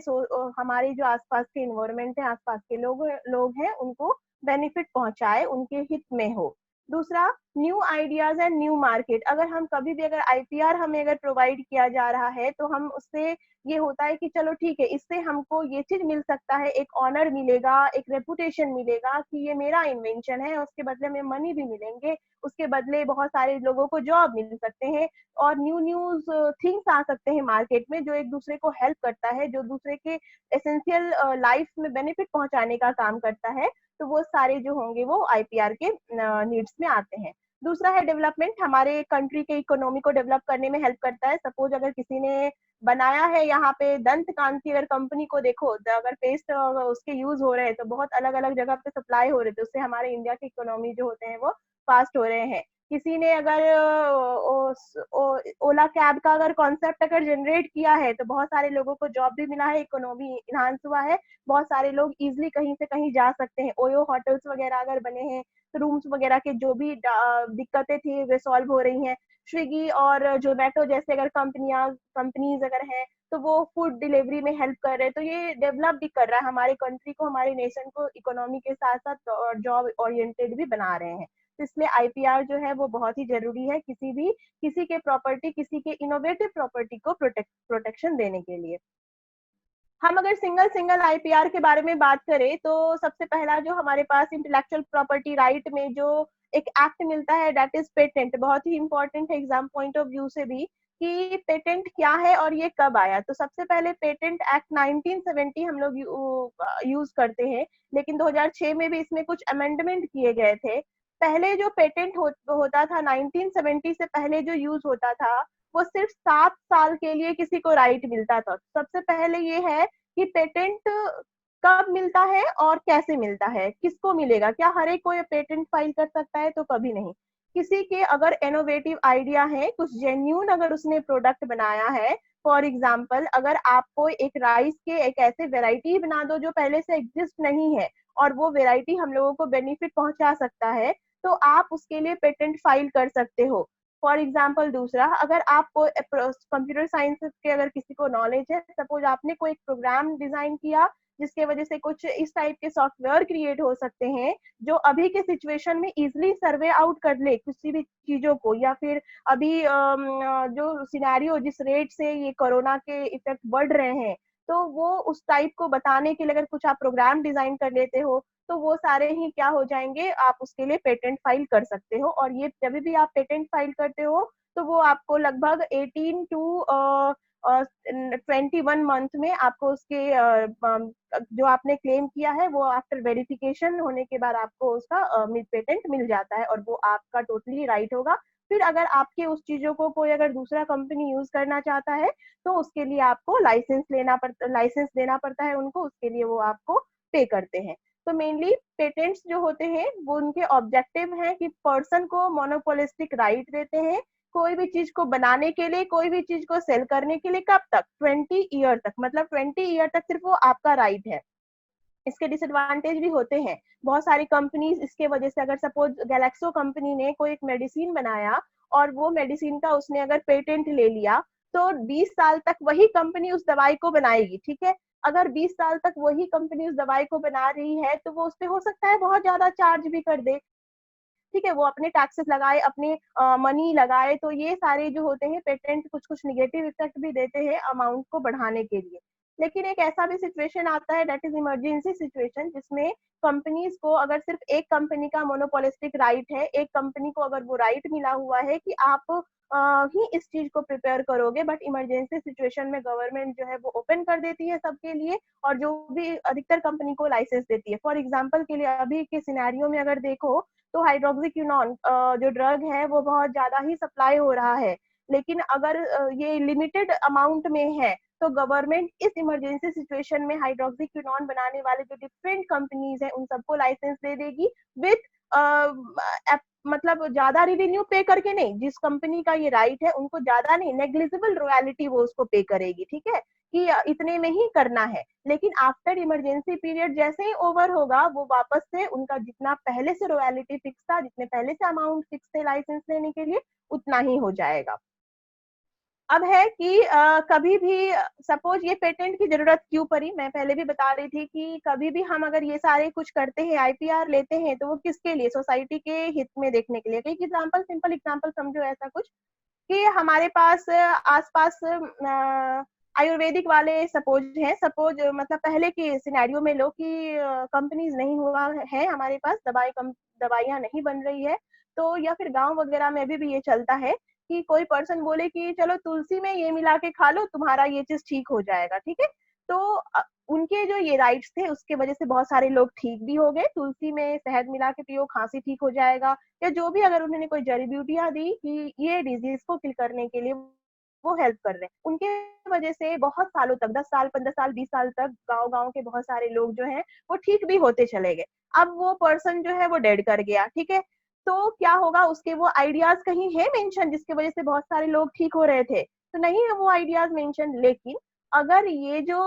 हमारे जो आसपास के इन्वायरमेंट है, आसपास के लोग लोग हैं, उनको बेनिफिट पहुंचाए, उनके हित में हो। दूसरा, new ideas and new market, अगर हम कभी भी अगर आईपीआर हमें अगर प्रोवाइड किया जा रहा है, तो हम उससे ये होता है कि चलो ठीक है, इससे हमको ये चीज मिल सकता है, एक ऑनर मिलेगा, एक रेपुटेशन मिलेगा कि ये मेरा इन्वेंशन है, उसके बदले में मनी भी मिलेंगे, उसके बदले बहुत सारे लोगों को जॉब मिल सकते हैं, और न्यू न्यूज थिंग्स आ सकते हैं मार्केट में, जो एक दूसरे को हेल्प करता है, जो दूसरे के एसेंशियल लाइफ में बेनिफिट पहुंचाने का काम करता है। तो वो सारे जो होंगे वो आईपीआर के नीड्स में आते हैं। दूसरा है डेवलपमेंट, हमारे कंट्री के इकोनॉमी को डेवलप करने में हेल्प करता है। सपोज अगर किसी ने बनाया है यहाँ पे दंत कांति अगर कंपनी को देखो, अगर पेस्ट उसके यूज हो रहे हैं, तो बहुत अलग अलग जगह पे सप्लाई हो रहे थे, उससे हमारे इंडिया के इकोनॉमी जो होते हैं वो फास्ट हो रहे हैं। किसी ने अगर ओला कैब का अगर कॉन्सेप्ट अगर जनरेट किया है, तो बहुत सारे लोगों को जॉब भी मिला है, इकोनॉमी इनहांस हुआ है, बहुत सारे लोग इजिली कहीं से कहीं जा सकते हैं। ओयो होटल्स वगैरह अगर बने हैं, तो रूम्स वगैरह के जो भी दिक्कतें थी वे सॉल्व हो रही हैं। स्विगी और जोमेटो जैसे अगर कंपनीज अगर हैं, तो वो फूड डिलीवरी में हेल्प कर रहे हैं। तो ये डेवलप भी कर रहा है हमारे कंट्री को, हमारे नेशन को इकोनॉमी के साथ साथ जॉब ओरिएंटेड भी बना रहे हैं। तो इसलिए आईपीआर जो है वो बहुत ही जरूरी है, किसी के प्रॉपर्टी, किसी के इनोवेटिव प्रॉपर्टी को प्रोटेक्शन देने के लिए। हम अगर सिंगल सिंगल आईपीआर के बारे में बात करें, तो सबसे पहला जो हमारे पास इंटेलेक्चुअल प्रॉपर्टी राइट में जो एक एक्ट मिलता है, दैट इज पेटेंट। बहुत ही इंपॉर्टेंट है एग्जाम पॉइंट ऑफ व्यू से भी, कि पेटेंट क्या है और ये कब आया। तो सबसे पहले पेटेंट एक्ट 1970 हम लोग यूज करते हैं, लेकिन 2006 में भी इसमें कुछ अमेंडमेंट किए गए थे। पहले जो पेटेंट होता था 1970 से पहले जो यूज होता था, वो सिर्फ 7 साल के लिए किसी को राइट मिलता था। सबसे पहले ये है कि पेटेंट कब मिलता है और कैसे मिलता है, किसको मिलेगा, क्या हर एक कोई पेटेंट फाइल कर सकता है? तो कभी नहीं। किसी के अगर इनोवेटिव आइडिया है, कुछ जेन्यून अगर उसने प्रोडक्ट बनाया है, फॉर एग्जाम्पल अगर आपको एक राइस के एक ऐसे वेराइटी बना दो जो पहले से एग्जिस्ट नहीं है, और वो वेराइटी हम लोगों को बेनिफिट पहुंचा सकता है, तो आप उसके लिए पेटेंट फाइल कर सकते हो। फॉर एग्जाम्पल दूसरा, अगर आपको कंप्यूटर साइंस के अगर किसी को नॉलेज है, सपोज आपने कोई एक प्रोग्राम डिजाइन किया जिसके वजह से कुछ इस टाइप के सॉफ्टवेयर क्रिएट हो सकते हैं जो अभी के सिचुएशन में इजिली सर्वे आउट कर ले किसी भी चीजों को, या फिर अभी जो सिनेरियो जिस रेट से ये कोरोना के इफेक्ट बढ़ रहे हैं, तो वो उस टाइप को बताने के लिए अगर कुछ आप प्रोग्राम डिजाइन कर लेते हो तो वो सारे ही क्या हो जाएंगे, आप उसके लिए पेटेंट फाइल कर सकते हो। और ये जब भी आप पेटेंट फाइल करते हो तो वो आपको लगभग 18 टू 21 मंथ में आपको उसके जो आपने क्लेम किया है वो आफ्टर वेरिफिकेशन होने के बाद आपको उसका पेटेंट मिल जाता है और वो आपका टोटली राइट होगा। फिर अगर आपके उस चीजों को कोई अगर दूसरा कंपनी यूज करना चाहता है तो उसके लिए आपको लाइसेंस देना पड़ता है उनको, उसके लिए वो आपको पे करते हैं। तो मेनली पेटेंट्स जो होते हैं वो उनके ऑब्जेक्टिव है कि पर्सन को मोनोपोलिस्टिक राइट देते हैं कोई भी चीज को बनाने के लिए, कोई भी चीज को सेल करने के लिए। कब तक? 20 ईयर तक, मतलब 20 ईयर तक सिर्फ वो आपका राइट है। इसके डिसएडवांटेज भी होते हैं बहुत सारी कंपनीज इसके वजह से। अगर सपोज गैलेक्सो कंपनी ने कोई एक मेडिसिन बनाया और वो मेडिसिन का उसने अगर पेटेंट ले लिया तो 20 साल तक वही कंपनी उस दवाई को बनाएगी, ठीक है। अगर 20 साल तक वही कंपनी उस दवाई को बना रही है तो वो उस पे हो सकता है बहुत ज्यादा चार्ज भी कर दे, ठीक है। वो अपने टैक्सेस लगाए, अपने मनी लगाए, तो ये सारे जो होते हैं पेटेंट कुछ कुछ निगेटिव इफेक्ट भी देते हैं अमाउंट को बढ़ाने के लिए। लेकिन एक ऐसा भी सिचुएशन आता है दैट इज इमरजेंसी सिचुएशन, जिसमें कंपनीज को अगर सिर्फ एक कंपनी का मोनोपोलिस्टिक राइट है, एक कंपनी को अगर वो राइट मिला हुआ है कि आप ही इस चीज को प्रिपेयर करोगे, बट इमरजेंसी सिचुएशन में गवर्नमेंट जो है वो ओपन कर देती है सबके लिए और जो भी अधिकतर कंपनी को लाइसेंस देती है। फॉर एग्जाम्पल के लिए अभी के सिनेरियो में अगर देखो तो हाइड्रोक्सीक्विनोन जो ड्रग है वो बहुत ज्यादा ही सप्लाई हो रहा है। लेकिन अगर ये लिमिटेड अमाउंट में है तो गवर्नमेंट इस इमरजेंसी सिचुएशन में हाइड्रोक्सीक्विनोन बनाने वाले जो डिफरेंट कंपनीज हैं उन सबको लाइसेंस दे देगी विथ मतलब ज्यादा रेवेन्यू पे करके नहीं। जिस कंपनी का ये राइट है उनको ज्यादा नहीं, नेग्लिजिबल रॉयल्टी वो उसको पे करेगी, ठीक है, कि इतने में ही करना है। लेकिन आफ्टर इमरजेंसी पीरियड जैसे ही ओवर होगा वो वापस से उनका जितना पहले से रॉयल्टी फिक्स था, जितने पहले से अमाउंट फिक्स थे लाइसेंस लेने के लिए, उतना ही हो जाएगा। अब है कि कभी भी सपोज ये पेटेंट की जरूरत क्यों पड़ी, मैं पहले भी बता रही थी कि कभी भी हम अगर ये सारे कुछ करते हैं, आईपीआर लेते हैं, तो वो किसके लिए? सोसाइटी के हित में देखने के लिए। एक एग्जाम्पल, सिंपल एग्जाम्पल समझो ऐसा कुछ कि हमारे पास आसपास आयुर्वेदिक वाले सपोज हैं, सपोज मतलब पहले के सिनेरियो में लो कि कंपनीज नहीं हुआ है हमारे पास, दवाइयाँ नहीं बन रही है, तो या फिर गांव वगैरह में अभी भी ये चलता है कि कोई पर्सन बोले कि चलो तुलसी में ये मिला के खा लो तुम्हारा ये चीज ठीक हो जाएगा, ठीक है। तो उनके जो ये राइट्स थे उसके वजह से बहुत सारे लोग ठीक भी हो गए। तुलसी में शहद मिला के पियो खांसी ठीक हो जाएगा, या जो भी अगर उन्होंने कोई जड़ी बूटियां दी कि ये डिजीज को किल करने के लिए वो हेल्प कर रहे हैं, उनके वजह से बहुत सालों तक, 10 साल 15 साल 20 साल तक गांव गांव के बहुत सारे लोग जो हैं वो ठीक भी होते चले गए। अब वो पर्सन जो है वो डेड कर गया, ठीक है। तो क्या होगा, उसके वो आइडियाज कहीं है मेंशन जिसकी वजह से बहुत सारे लोग ठीक हो रहे थे? तो नहीं है वो आइडियाज मेंशन। लेकिन अगर ये जो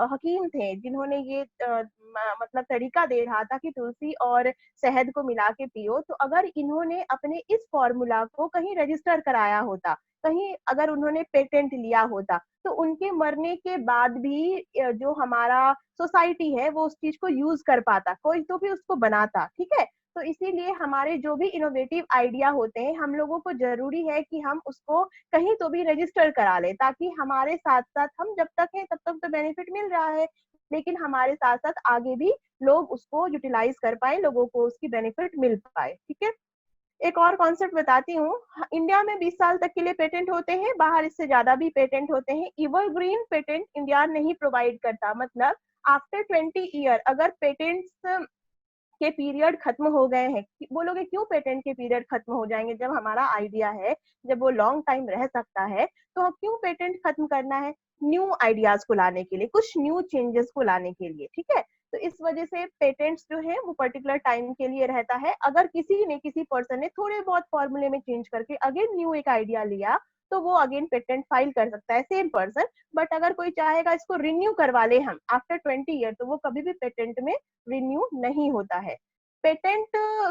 हकीम थे जिन्होंने ये मतलब तरीका दे रहा था कि तुलसी और शहद को मिला के पियो, तो अगर इन्होंने अपने इस फॉर्मूला को कहीं रजिस्टर कराया होता, कहीं अगर उन्होंने पेटेंट लिया होता, तो उनके मरने के बाद भी जो हमारा सोसाइटी है वो उस चीज को यूज कर पाता, कोई तो भी उसको बनाता, ठीक है। तो इसीलिए हमारे जो भी इनोवेटिव आइडिया होते हैं हम लोगों को जरूरी है कि हम उसको कहीं तो भी रजिस्टर करा ले, ताकि हमारे साथ साथ हम जब तक हैं तब तक तो बेनिफिट मिल रहा है, लेकिन हमारे साथ साथ आगे भी लोग उसको यूटिलाइज कर पाए, लोगों को उसकी बेनिफिट मिल पाए, ठीक है। एक और कॉन्सेप्ट बताती हूँ। इंडिया में 20 साल तक के लिए पेटेंट होते हैं, बाहर इससे ज्यादा भी पेटेंट होते हैं। एवरग्रीन पेटेंट इंडिया नहीं प्रोवाइड करता, मतलब आफ्टर 20 ईयर अगर पेटेंट्स के पीरियड खत्म हो गए हैं, बोलोगे क्यों पेटेंट के पीरियड खत्म हो जाएंगे जब हमारा आइडिया है, जब वो लॉन्ग टाइम रह सकता है, तो क्यों पेटेंट खत्म करना है? न्यू आइडियाज को लाने के लिए, कुछ न्यू चेंजेस को लाने के लिए, ठीक है। तो इस वजह से पेटेंट्स जो है वो पर्टिकुलर टाइम के लिए रहता है। अगर किसी पर्सन ने थोड़े बहुत फॉर्मूले में चेंज करके अगेन न्यू एक आइडिया लिया तो वो अगेन पेटेंट फाइल कर सकता है सेम पर्सन। बट अगर कोई चाहेगा इसको रिन्यू करवा ले हम आफ्टर 20 ईयर, तो वो कभी भी पेटेंट में रिन्यू नहीं होता है। पेटेंट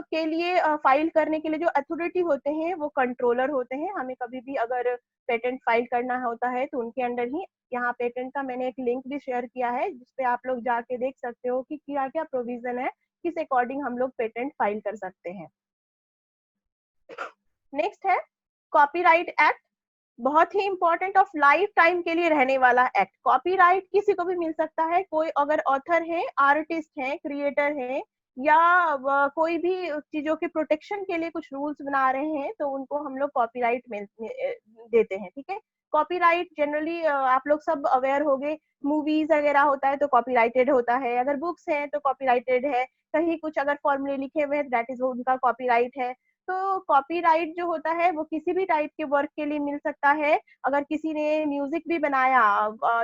के लिए फाइल करने के लिए जो अथॉरिटी होते हैं वो कंट्रोलर होते हैं। हमें कभी भी अगर पेटेंट फाइल करना होता है तो उनके अंडर ही, यहाँ पेटेंट का मैंने एक लिंक भी शेयर किया है जिसपे आप लोग जाके देख सकते हो कि क्या क्या प्रोविजन है, किस अकॉर्डिंग हम लोग पेटेंट फाइल कर सकते हैं। नेक्स्ट है कॉपीराइट एक्ट। बहुत ही इंपॉर्टेंट ऑफ लाइफ टाइम के लिए रहने वाला एक्ट। कॉपीराइट किसी को भी मिल सकता है, कोई अगर ऑथर है, आर्टिस्ट है, क्रिएटर है, या कोई भी चीजों के प्रोटेक्शन के लिए कुछ रूल्स बना रहे हैं तो उनको हम लोग कॉपीराइट देते हैं, ठीक है। कॉपीराइट जनरली आप लोग सब अवेयर होंगे, मूवीज वगैरह होता है तो कॉपीराइटेड होता है, अगर बुक्स हैं तो कॉपीराइटेड है, कहीं कुछ अगर फॉर्मूले लिखे हुए हैं दैट इज उनका कॉपीराइट है। तो कॉपीराइट जो होता है वो किसी भी टाइप के वर्क के लिए मिल सकता है। अगर किसी ने म्यूजिक भी बनाया,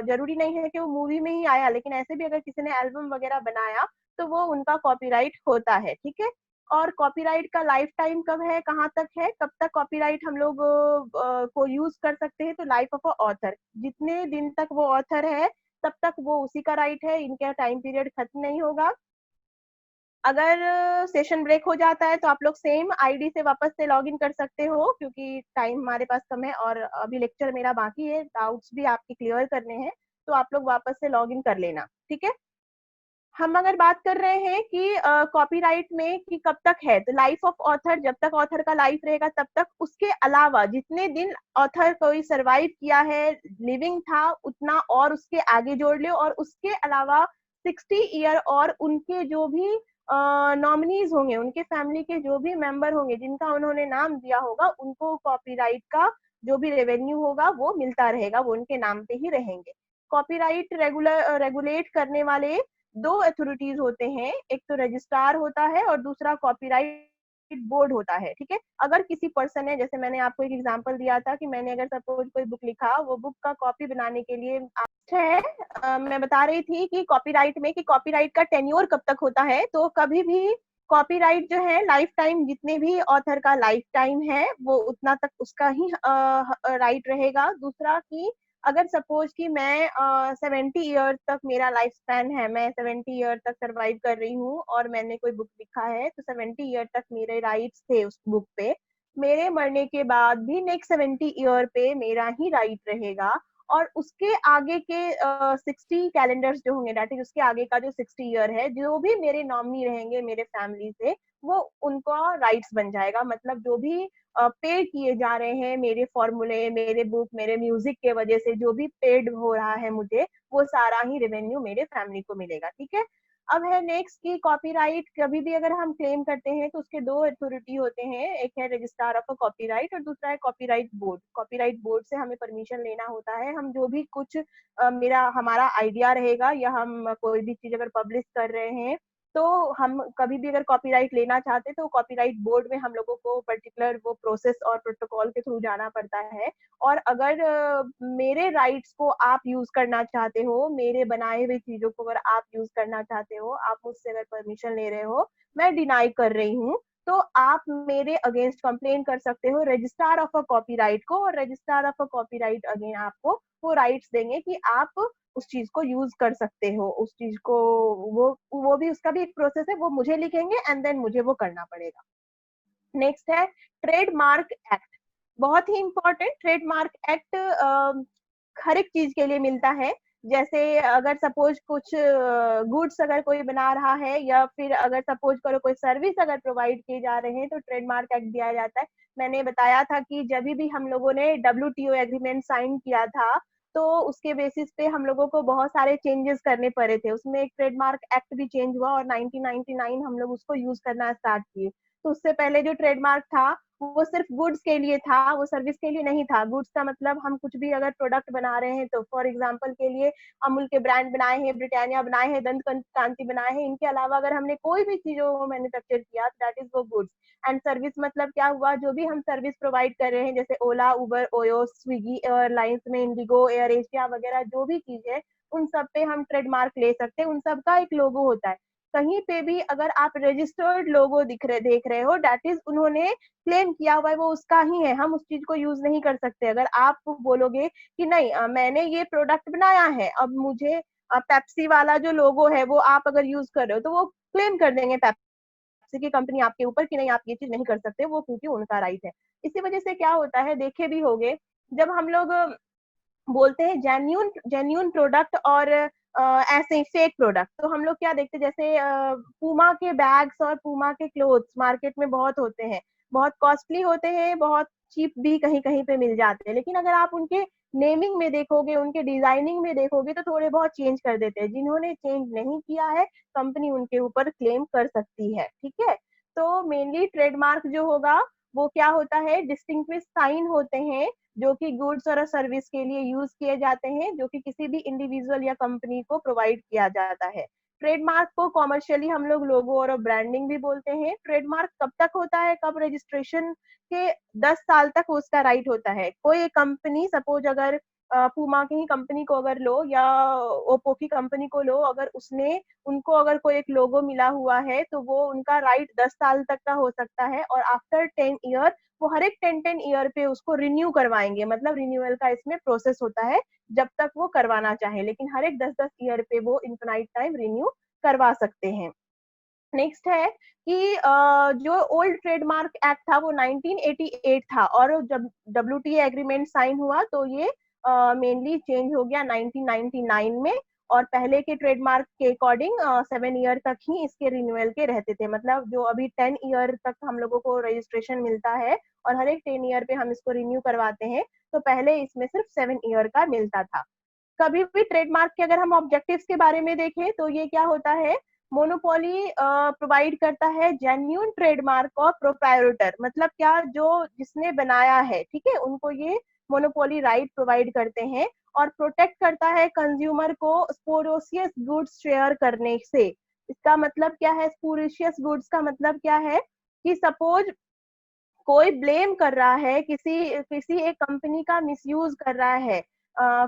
जरूरी नहीं है कि वो मूवी में ही आया, लेकिन ऐसे भी अगर किसी ने एल्बम वगैरह बनाया तो वो उनका कॉपीराइट होता है, ठीक है। और कॉपीराइट का लाइफ टाइम कब है, कहाँ तक है, कब तक कॉपीराइट हम लोग को यूज कर सकते हैं, तो लाइफ ऑफ अ ऑथर, जितने दिन तक वो ऑथर है तब तक वो उसी का राइट है, इनका टाइम पीरियड खत्म नहीं होगा। अगर सेशन ब्रेक हो जाता है तो आप लोग सेम आईडी से वापस से लॉग इन कर सकते हो, क्योंकि टाइम हमारे पास कम है और अभी लेक्चर मेरा बाकी है, डाउट्स भी आपके क्लियर करने हैं, तो आप लोग वापस से लॉग इन कर लेना, ठीक है। हम अगर बात कर रहे हैं कि कॉपीराइट में कि कब तक है, तो लाइफ ऑफ ऑथर, जब तक ऑथर का लाइफ रहेगा तब तक, उसके अलावा जितने दिन ऑथर कोई सरवाइव किया है, लिविंग था उतना और उसके आगे जोड़ लो, और उसके अलावा 60 ईयर और उनके जो भी नॉमिनीज होंगे, उनके फैमिली के जो भी मेंबर होंगे जिनका उन्होंने नाम दिया होगा, उनको कॉपीराइट का जो भी रेवेन्यू होगा वो मिलता रहेगा, वो उनके नाम पे ही रहेंगे। कॉपीराइट रेगुलेट करने वाले दो अथॉरिटीज होते हैं, एक तो रजिस्ट्रार होता है और दूसरा कॉपीराइट बोर्ड होता है, ठीक है। अगर किसी पर्सन है, जैसे मैंने आपको एक एग्जांपल दिया था कि मैंने अगर सपोज कोई बुक लिखा, वो बुक का कॉपी बनाने के लिए है, मैं बता रही थी कि कॉपीराइट में कि कॉपीराइट का टेन्योर कब तक होता है, तो कभी भी कॉपीराइट जो है लाइफ टाइम, जितने भी ऑथर का लाइफ टाइम है वो उतना तक उसका ही राइट रहेगा। दूसरा कि अगर सपोज कि मैं 70 ईयर तक मेरा लाइफ स्पैन है, मैं 70 ईयर तक सर्वाइव कर रही हूँ और मैंने कोई बुक लिखा है, तो 70 ईयर तक मेरे राइट्स थे उस बुक पे, मेरे मरने के बाद भी नेक्स्ट 70 ईयर पे मेरा ही राइट रहेगा। और उसके आगे के 60 कैलेंडर्स जो होंगे, दैट इज उसके आगे का जो 60 ईयर है, जो भी मेरे नॉमिनी रहेंगे मेरे फैमिली से, वो उनका राइट्स बन जाएगा। मतलब जो भी पे किए जा रहे हैं मेरे फॉर्मूले, मेरे बुक, मेरे म्यूजिक के वजह से जो भी पेड हो रहा है मुझे, वो सारा ही रेवेन्यू मेरे फैमिली को मिलेगा, ठीक है। अब है नेक्स्ट की कॉपीराइट कभी भी अगर हम क्लेम करते हैं तो उसके दो अथॉरिटी होते हैं, एक है रजिस्ट्रार ऑफ अ कॉपीराइट और दूसरा है कॉपीराइट बोर्ड। कॉपीराइट बोर्ड से हमें परमिशन लेना होता है, हम जो भी कुछ मेरा हमारा आइडिया रहेगा या हम कोई भी चीज अगर पब्लिश कर रहे हैं, तो हम कभी भी अगर कॉपीराइट लेना चाहते हैं तो कॉपीराइट बोर्ड में हम लोगों को पर्टिकुलर वो प्रोसेस और प्रोटोकॉल के थ्रू जाना पड़ता है। और अगर मेरे राइट्स को आप यूज करना चाहते हो, मेरे बनाए हुए चीजों को अगर आप यूज करना चाहते हो, आप मुझसे अगर परमिशन ले रहे हो, मैं डिनाई कर रही हूँ, तो आप मेरे अगेंस्ट कंप्लेन कर सकते हो रजिस्ट्रार ऑफ अ कॉपीराइट को, और registrar of a copyright again आपको वो राइट्स देंगे कि आप उस चीज को यूज कर सकते हो, उस चीज को, वो भी उसका भी एक प्रोसेस है, वो मुझे लिखेंगे एंड देन मुझे वो करना पड़ेगा। नेक्स्ट है ट्रेडमार्क एक्ट, बहुत ही इंपॉर्टेंट। ट्रेडमार्क एक्ट हर एक चीज के लिए मिलता है। जैसे अगर सपोज कुछ गुड्स अगर कोई बना रहा है, या फिर अगर सपोज करो कोई सर्विस अगर प्रोवाइड किए जा रहे हैं, तो ट्रेडमार्क एक्ट दिया जाता है। मैंने बताया था कि जब भी हम लोगों ने WTO एग्रीमेंट साइन किया था, तो उसके बेसिस पे हम लोगों को बहुत सारे चेंजेस करने पड़े थे, उसमें एक ट्रेडमार्क एक्ट भी चेंज हुआ और 1999 हम लोग उसको यूज करना स्टार्ट किए। तो उससे पहले जो ट्रेडमार्क था वो सिर्फ गुड्स के लिए था, वो सर्विस के लिए नहीं था। गुड्स का मतलब हम कुछ भी अगर प्रोडक्ट बना रहे हैं, तो फॉर एग्जांपल के लिए अमूल के ब्रांड बनाए हैं, ब्रिटानिया बनाए हैं, दंत कांति बनाए हैं, इनके अलावा अगर हमने कोई भी चीजों को मैन्युफैक्चर किया, दैट इज वो गुड्स। एंड सर्विस मतलब क्या हुआ, जो भी हम सर्विस प्रोवाइड कर रहे हैं, जैसे ओला, उबर, ओयो, स्विगी, एयरलाइंस में इंडिगो, एयर एशिया वगैरह जो भी चीज है, उन सब पे हम ट्रेडमार्क ले सकते हैं, उन सब का एक लोगो होता है। कहीं पे भी अगर आप रजिस्टर्ड लोगो देख रहे हो, दैट इज उन्होंने क्लेम किया हुआ है, वो उसका ही है, हम उस चीज को यूज नहीं कर सकते। अगर आप बोलोगे कि नहीं मैंने ये प्रोडक्ट बनाया है, अब मुझे पेप्सी वाला जो लोगो है वो आप अगर यूज कर रहे हो, तो वो क्लेम कर देंगे पेप्सी की कंपनी आपके ऊपर कि नहीं आप ये चीज नहीं कर सकते, वो क्योंकि उनका राइट है। इसी वजह से क्या होता है, देखे भी होगे, जब हम लोग बोलते हैं जेन्यून जेन्यून प्रोडक्ट और ऐसे ही फेक प्रोडक्ट, तो हम लोग क्या देखते हैं, जैसे पूमा के बैग्स और पूमा के क्लोथ्स मार्केट में बहुत होते हैं, बहुत कॉस्टली होते हैं, बहुत चीप भी कहीं कहीं पे मिल जाते हैं, लेकिन अगर आप उनके नेमिंग में देखोगे, उनके डिजाइनिंग में देखोगे तो थोड़े बहुत चेंज कर देते हैं। जिन्होंने चेंज नहीं किया है, कंपनी उनके ऊपर क्लेम कर सकती है, ठीक है। तो मेनली ट्रेडमार्क जो होगा वो क्या होता है, डिस्टिंग्विश साइन होते हैं जो कि गुड्स और सर्विस के लिए यूज किए जाते हैं, जो कि किसी भी इंडिविजुअल या कंपनी को प्रोवाइड किया जाता है। ट्रेडमार्क को कॉमर्शियली हम लोग लोगो और ब्रांडिंग भी बोलते हैं। ट्रेडमार्क कब तक होता है, कब रजिस्ट्रेशन के 10 साल तक उसका राइट होता है। कोई कंपनी सपोज अगर पूमा की ही कंपनी को अगर लो या ओप्पो की कंपनी को लो, अगर उसने उनको अगर कोई एक लोगो मिला हुआ है तो वो उनका राइट 10 साल तक का हो सकता है, और आफ्टर 10 ईयर वो हर एक 10 ईयर पे उसको रिन्यू करवाएंगे। मतलब रिन्यूअल का इसमें प्रोसेस होता है, जब तक वो करवाना चाहे, लेकिन हर एक 10-10 ईयर पे वो इन्फिनाइट टाइम रिन्यू करवा सकते हैं। नेक्स्ट है कि जो ओल्ड ट्रेडमार्क एक्ट था वो 1988 था, और जब डब्ल्यूटीए एग्रीमेंट साइन हुआ तो ये मेनली चेंज हो गया 1999 में। और पहले के ट्रेडमार्क के अकॉर्डिंग 7 ईयर तक ही इसके रिन्यूअल के रहते थे। मतलब जो अभी 10 ईयर तक हम लोगों को रजिस्ट्रेशन मिलता है और हर एक 10 ईयर पे हम इसको रिन्यू करवाते हैं, तो पहले इसमें सिर्फ 7 ईयर का मिलता था। कभी भी ट्रेडमार्क के अगर हम ऑब्जेक्टिव्स के बारे में देखें तो ये क्या होता है, मोनोपोली प्रोवाइड करता है जेन्यून ट्रेडमार्क और प्रोप्राइटर, मतलब क्या, जो जिसने बनाया है, ठीक है, उनको ये मोनोपोली राइट प्रोवाइड करते हैं। और प्रोटेक्ट करता है कंज्यूमर को स्पोरोसियस गुड्स शेयर करने से। इसका मतलब क्या है, स्पोरिशियस गुड्स का मतलब क्या है कि सपोज कोई ब्लेम कर रहा है, किसी किसी एक कंपनी का मिसयूज कर रहा है।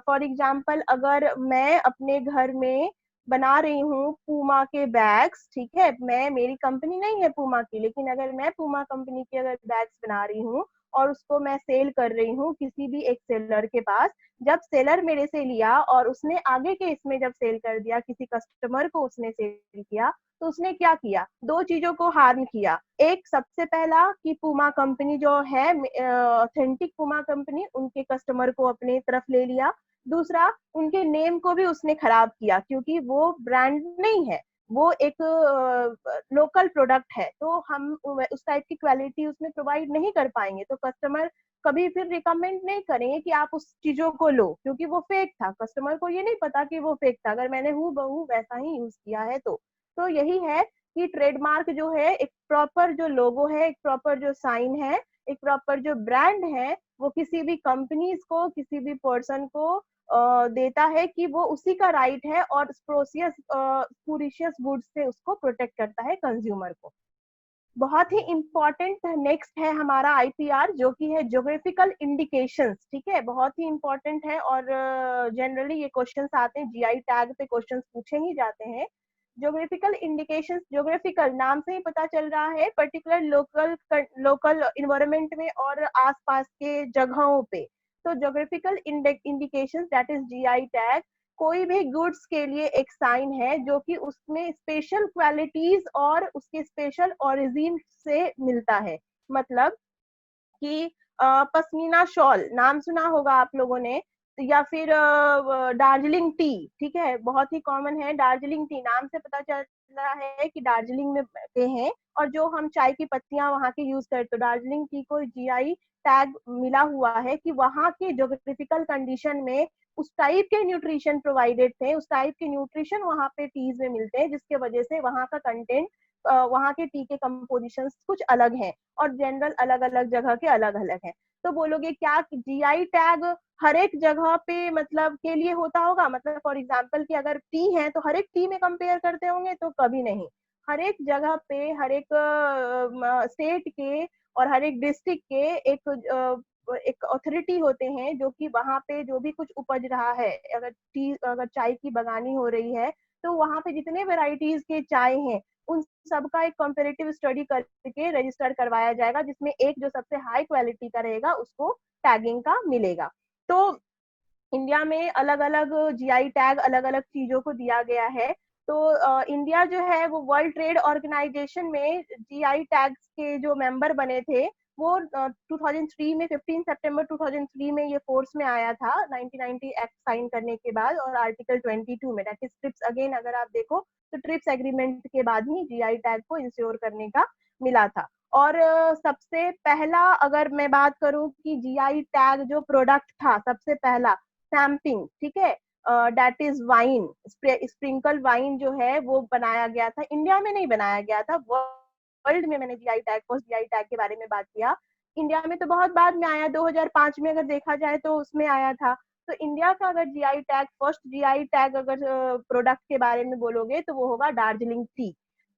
फॉर एग्जाम्पल अगर मैं अपने घर में बना रही हूँ पूमा के बैग्स, ठीक है, मैं, मेरी कंपनी नहीं है पूमा की, लेकिन अगर मैं पूमा कंपनी के अगर बैग्स बना रही हूँ और उसको मैं सेल कर रही हूँ किसी भी एक सेलर के पास, जब सेलर मेरे से लिया और उसने आगे के इसमें जब सेल कर दिया, किसी कस्टमर को उसने सेल किया, तो उसने क्या किया, दो चीजों को हार्म किया। एक, सबसे पहला कि पूमा कंपनी जो है, ऑथेंटिक पूमा कंपनी, उनके कस्टमर को अपने तरफ ले लिया। दूसरा, उनके नेम को भी उसने खराब किया, क्योंकि वो ब्रांड नहीं है, वो एक लोकल प्रोडक्ट है, तो हम उस टाइप की क्वालिटी उसमें प्रोवाइड नहीं कर पाएंगे, तो कस्टमर कभी फिर रिकमेंड नहीं करेंगे कि आप उस चीजों को लो, क्योंकि वो फेक था। कस्टमर को ये नहीं पता कि वो फेक था, अगर मैंने हूँ बहू वैसा ही यूज किया है तो यही है कि ट्रेडमार्क जो है एक प्रॉपर जो लोगो है, एक प्रॉपर जो साइन है, एक प्रॉपर जो ब्रांड है, वो किसी भी कंपनीज को, किसी भी पर्सन को देता है कि वो उसी का राइट है, और स्पूरिशियस गुड्स से उसको प्रोटेक्ट करता है कंज्यूमर को। बहुत ही इंपॉर्टेंट नेक्स्ट है हमारा आईपीआर, जो कि है ज्योग्राफिकल इंडिकेशंस, ठीक है, बहुत ही इंपॉर्टेंट है। और जनरली ये क्वेश्चंस आते हैं, जीआई टैग पे क्वेश्चंस पूछे ही जाते हैं। ज्योग्राफिकल इंडिकेशंस, ज्योग्राफिकल नाम से ही पता चल रहा है, पर्टिकुलर लोकल लोकल इन्वायरमेंट में और आसपास के जगहों पे। तो geographical indications that is GI tag कोई भी गुड्स के लिए एक साइन है जो कि उसमें स्पेशल क्वालिटीज और उसके स्पेशल ओरिजिन से मिलता है। मतलब कि पश्मीना शॉल नाम सुना होगा आप लोगों ने, या फिर दार्जिलिंग टी, ठीक है, बहुत ही कॉमन है। दार्जिलिंग टी नाम से पता चल रहा है कि दार्जिलिंग में पे हैं, और जो हम चाय की पत्तियां वहां के यूज करते, तो दार्जिलिंग टी को जीआई टैग मिला हुआ है कि वहां के ज्योग्राफिकल कंडीशन में उस टाइप के न्यूट्रिशन प्रोवाइडेड थे, उस टाइप के न्यूट्रिशन वहां पे टीज में मिलते हैं, जिसके वजह से वहां का कंटेंट, वहां के टी के कंपोजिशन कुछ अलग हैं, और जनरल अलग अलग जगह के अलग अलग हैं। तो बोलोगे क्या जीआई टैग हर एक जगह पे मतलब के लिए होता होगा, मतलब फॉर एग्जांपल कि अगर टी है तो हर एक टी में कंपेयर करते होंगे, तो कभी नहीं। हर एक जगह पे, हर एक स्टेट के और हर एक डिस्ट्रिक्ट के एक अथॉरिटी होते हैं, जो कि वहां पे जो भी कुछ उपज रहा है, अगर चाय की बगानी हो रही है, तो वहां पे जितने वेराइटीज के चाय हैं उन सबका एक कंपेरेटिव स्टडी करके रजिस्टर करवाया जाएगा, जिसमें एक जो सबसे हाई क्वालिटी का रहेगा उसको टैगिंग का मिलेगा। तो इंडिया में अलग अलग जीआई टैग अलग अलग चीजों को दिया गया है। तो इंडिया जो है वो वर्ल्ड ट्रेड ऑर्गेनाइजेशन में जीआई टैग्स के जो मेंबर बने थे, वो 2003 में, 15 सितंबर 2003 में ये फोर्स में आया था, 1990 एक्ट साइन करने के बाद, और आर्टिकल 22 में, दैट इज ट्रिप्स, अगेन अगर आप देखो तो ट्रिप्स एग्रीमेंट के बाद ही जीआई टैग को इंश्योर करने का मिला था। और सबसे पहला अगर मैं बात करूं कि जीआई टैग जो प्रोडक्ट था सबसे पहला सैम्पिंग, ठीक है, that is wine, sprinkle wine जो है वो बनाया गया था, इंडिया में नहीं बनाया गया था, वर्ल्ड में मैंने GI tag, first GI tag के बारे में बात किया। इंडिया में तो बहुत बाद में आया, 2005 में अगर देखा जाए तो उसमें आया था। तो इंडिया का अगर GI tag, first GI tag अगर प्रोडक्ट के बारे में बोलोगे तो वो होगा दार्जिलिंग टी।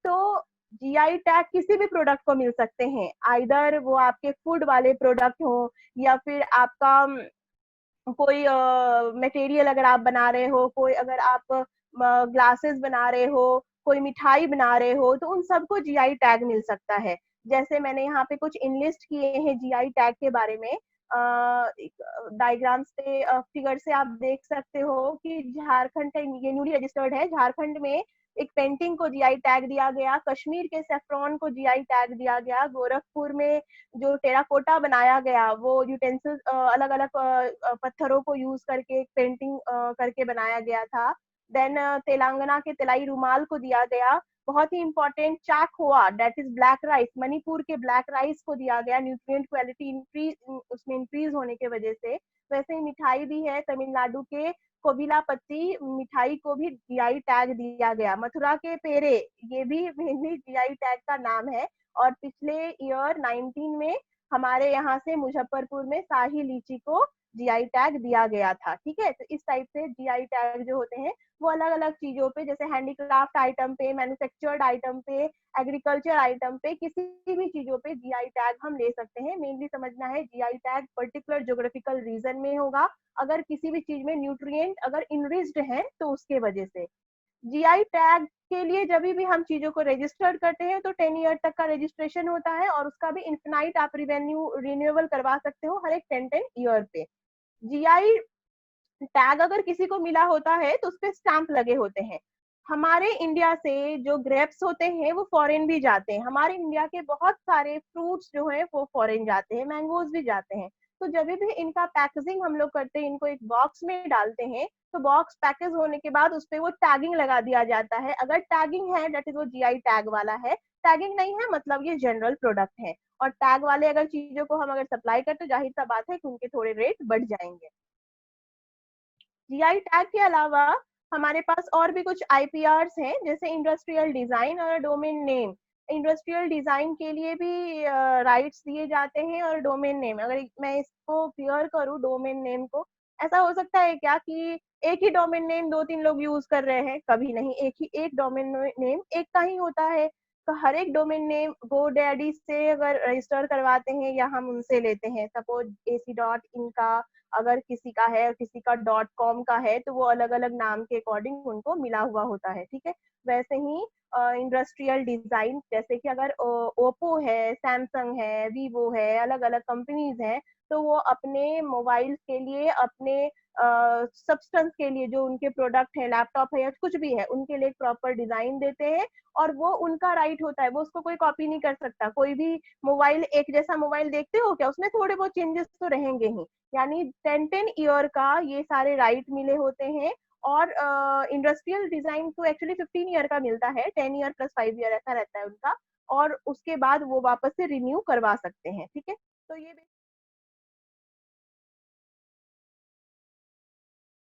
तो जीआई टैग किसी भी प्रोडक्ट को मिल सकते हैं, आइदर वो आपके फूड वाले प्रोडक्ट हो या फिर आपका कोई मटेरियल अगर आप बना रहे हो, कोई अगर आप ग्लासेस बना रहे हो, कोई मिठाई बना रहे हो, तो उन सबको जीआई टैग मिल सकता है। जैसे मैंने यहाँ पे कुछ इनलिस्ट किए हैं जीआई टैग के बारे में, डायग्राम से फिगर से आप देख सकते हो कि झारखंड का ये न्यूली रजिस्टर्ड है, झारखंड में एक पेंटिंग को जीआई टैग दिया गया, कश्मीर के सेफ्रॉन को जीआई टैग दिया गया, गोरखपुर में जो टेराकोटा बनाया गया वो यूटेंसिल अलग अलग पत्थरों को यूज करके पेंटिंग करके बनाया गया था। देन तेलंगाना के तेलाई रुमाल को दिया गया। बहुत ही इंपॉर्टेंट चाक हुआ, that is black rice, Manipur के ब्लैक राइस को दिया गया, न्यूट्रिएंट क्वालिटी इंक्रीज उसमें इंक्रीज होने की वजह से। वैसे ही मिठाई भी है, तमिलनाडु के कोबिला पत्ती मिठाई को भी जीआई टैग दिया गया। मथुरा के पेड़े, ये भी मेनली जीआई टैग का नाम है। और पिछले ईयर 19 में हमारे यहाँ से मुजफ्फरपुर में शाही लीची को जीआई टैग दिया गया था। ठीक है, तो इस टाइप से जीआई टैग जो होते हैं वो अलग अलग चीजों पे, जैसे हैंडीक्राफ्ट आइटम पे, मैन्युफैक्चर्ड आइटम पे, एग्रीकल्चर आइटम पे, किसी भी चीजों पे जीआई टैग हम ले सकते हैं। मेनली समझना है GI tag particular geographical region में होगा, अगर किसी भी चीज में न्यूट्रिएंट अगर इनरिच्ड है तो उसके वजह से। जीआई टैग के लिए जब भी हम चीजों को रजिस्टर्ड करते हैं तो 10 ईयर तक का रजिस्ट्रेशन होता है, और उसका भी इन्फिनाइट आप रिन्यूएबल करवा सकते हो हर एक 10 ईयर पे। जीआई टैग अगर किसी को मिला होता है तो उसपे स्टैंप लगे होते हैं। हमारे इंडिया से जो ग्रेप्स होते हैं वो फॉरेन भी जाते हैं, हमारे इंडिया के बहुत सारे फ्रूट्स जो है वो फॉरेन जाते हैं, मैंगोज भी जाते हैं। तो जब भी इनका पैकेजिंग हम लोग करते हैं, इनको एक बॉक्स में डालते हैं, तो बॉक्स पैकेज होने के बाद उस पर वो टैगिंग लगा दिया जाता है। अगर टैगिंग है दैट इज वो जीआई टैग वाला है, टैगिंग नहीं है मतलब ये जनरल प्रोडक्ट है। और टैग वाले अगर चीजों को हम अगर सप्लाई करते, जाहिर सा बात है कि उनके थोड़े रेट बढ़ जाएंगे। जीआई टैग के अलावा हमारे पास और भी कुछ आईपीआर्स हैं, जैसे इंडस्ट्रियल डिजाइन और डोमेन नेम। इंडस्ट्रियल डिजाइन के लिए भी राइट्स दिए जाते हैं, और डोमेन नेम, अगर मैं इसको क्लियर करूँ डोमेन नेम को, ऐसा हो सकता है क्या कि एक ही डोमेन नेम दो तीन लोग यूज कर रहे हैं? कभी नहीं, एक डोमेन नेम एक का ही होता है। तो हर एक डोमेन नेम GoDaddy से अगर रजिस्टर करवाते हैं या हम उनसे लेते हैं, सपोज AC.in का अगर किसी का है और किसी का .com का है, तो वो अलग अलग नाम के अकॉर्डिंग उनको मिला हुआ होता है। ठीक है, वैसे ही इंडस्ट्रियल डिजाइन, जैसे कि अगर ओप्पो है, सैमसंग है, वीवो है, अलग अलग कंपनीज हैं, तो वो अपने मोबाइल के लिए, अपने सब्सटेंस के लिए, जो उनके प्रोडक्ट है, लैपटॉप है या कुछ भी है, उनके लिए एक प्रॉपर डिजाइन देते हैं, और वो उनका राइट होता है, वो उसको कोई कॉपी नहीं कर सकता। कोई भी मोबाइल, एक जैसा मोबाइल देखते हो क्या, उसमें थोड़े बहुत चेंजेस तो रहेंगे ही। यानी 10 ईयर का ये सारे राइट मिले होते हैं। और इंडस्ट्रियल डिजाइन तो एक्चुअली 15 ईयर का मिलता है, 10 ईयर प्लस 5 ईयर ऐसा रहता है उनका, और उसके बाद वो वापस से रिन्यू करवा सकते हैं। ठीक है, तो ये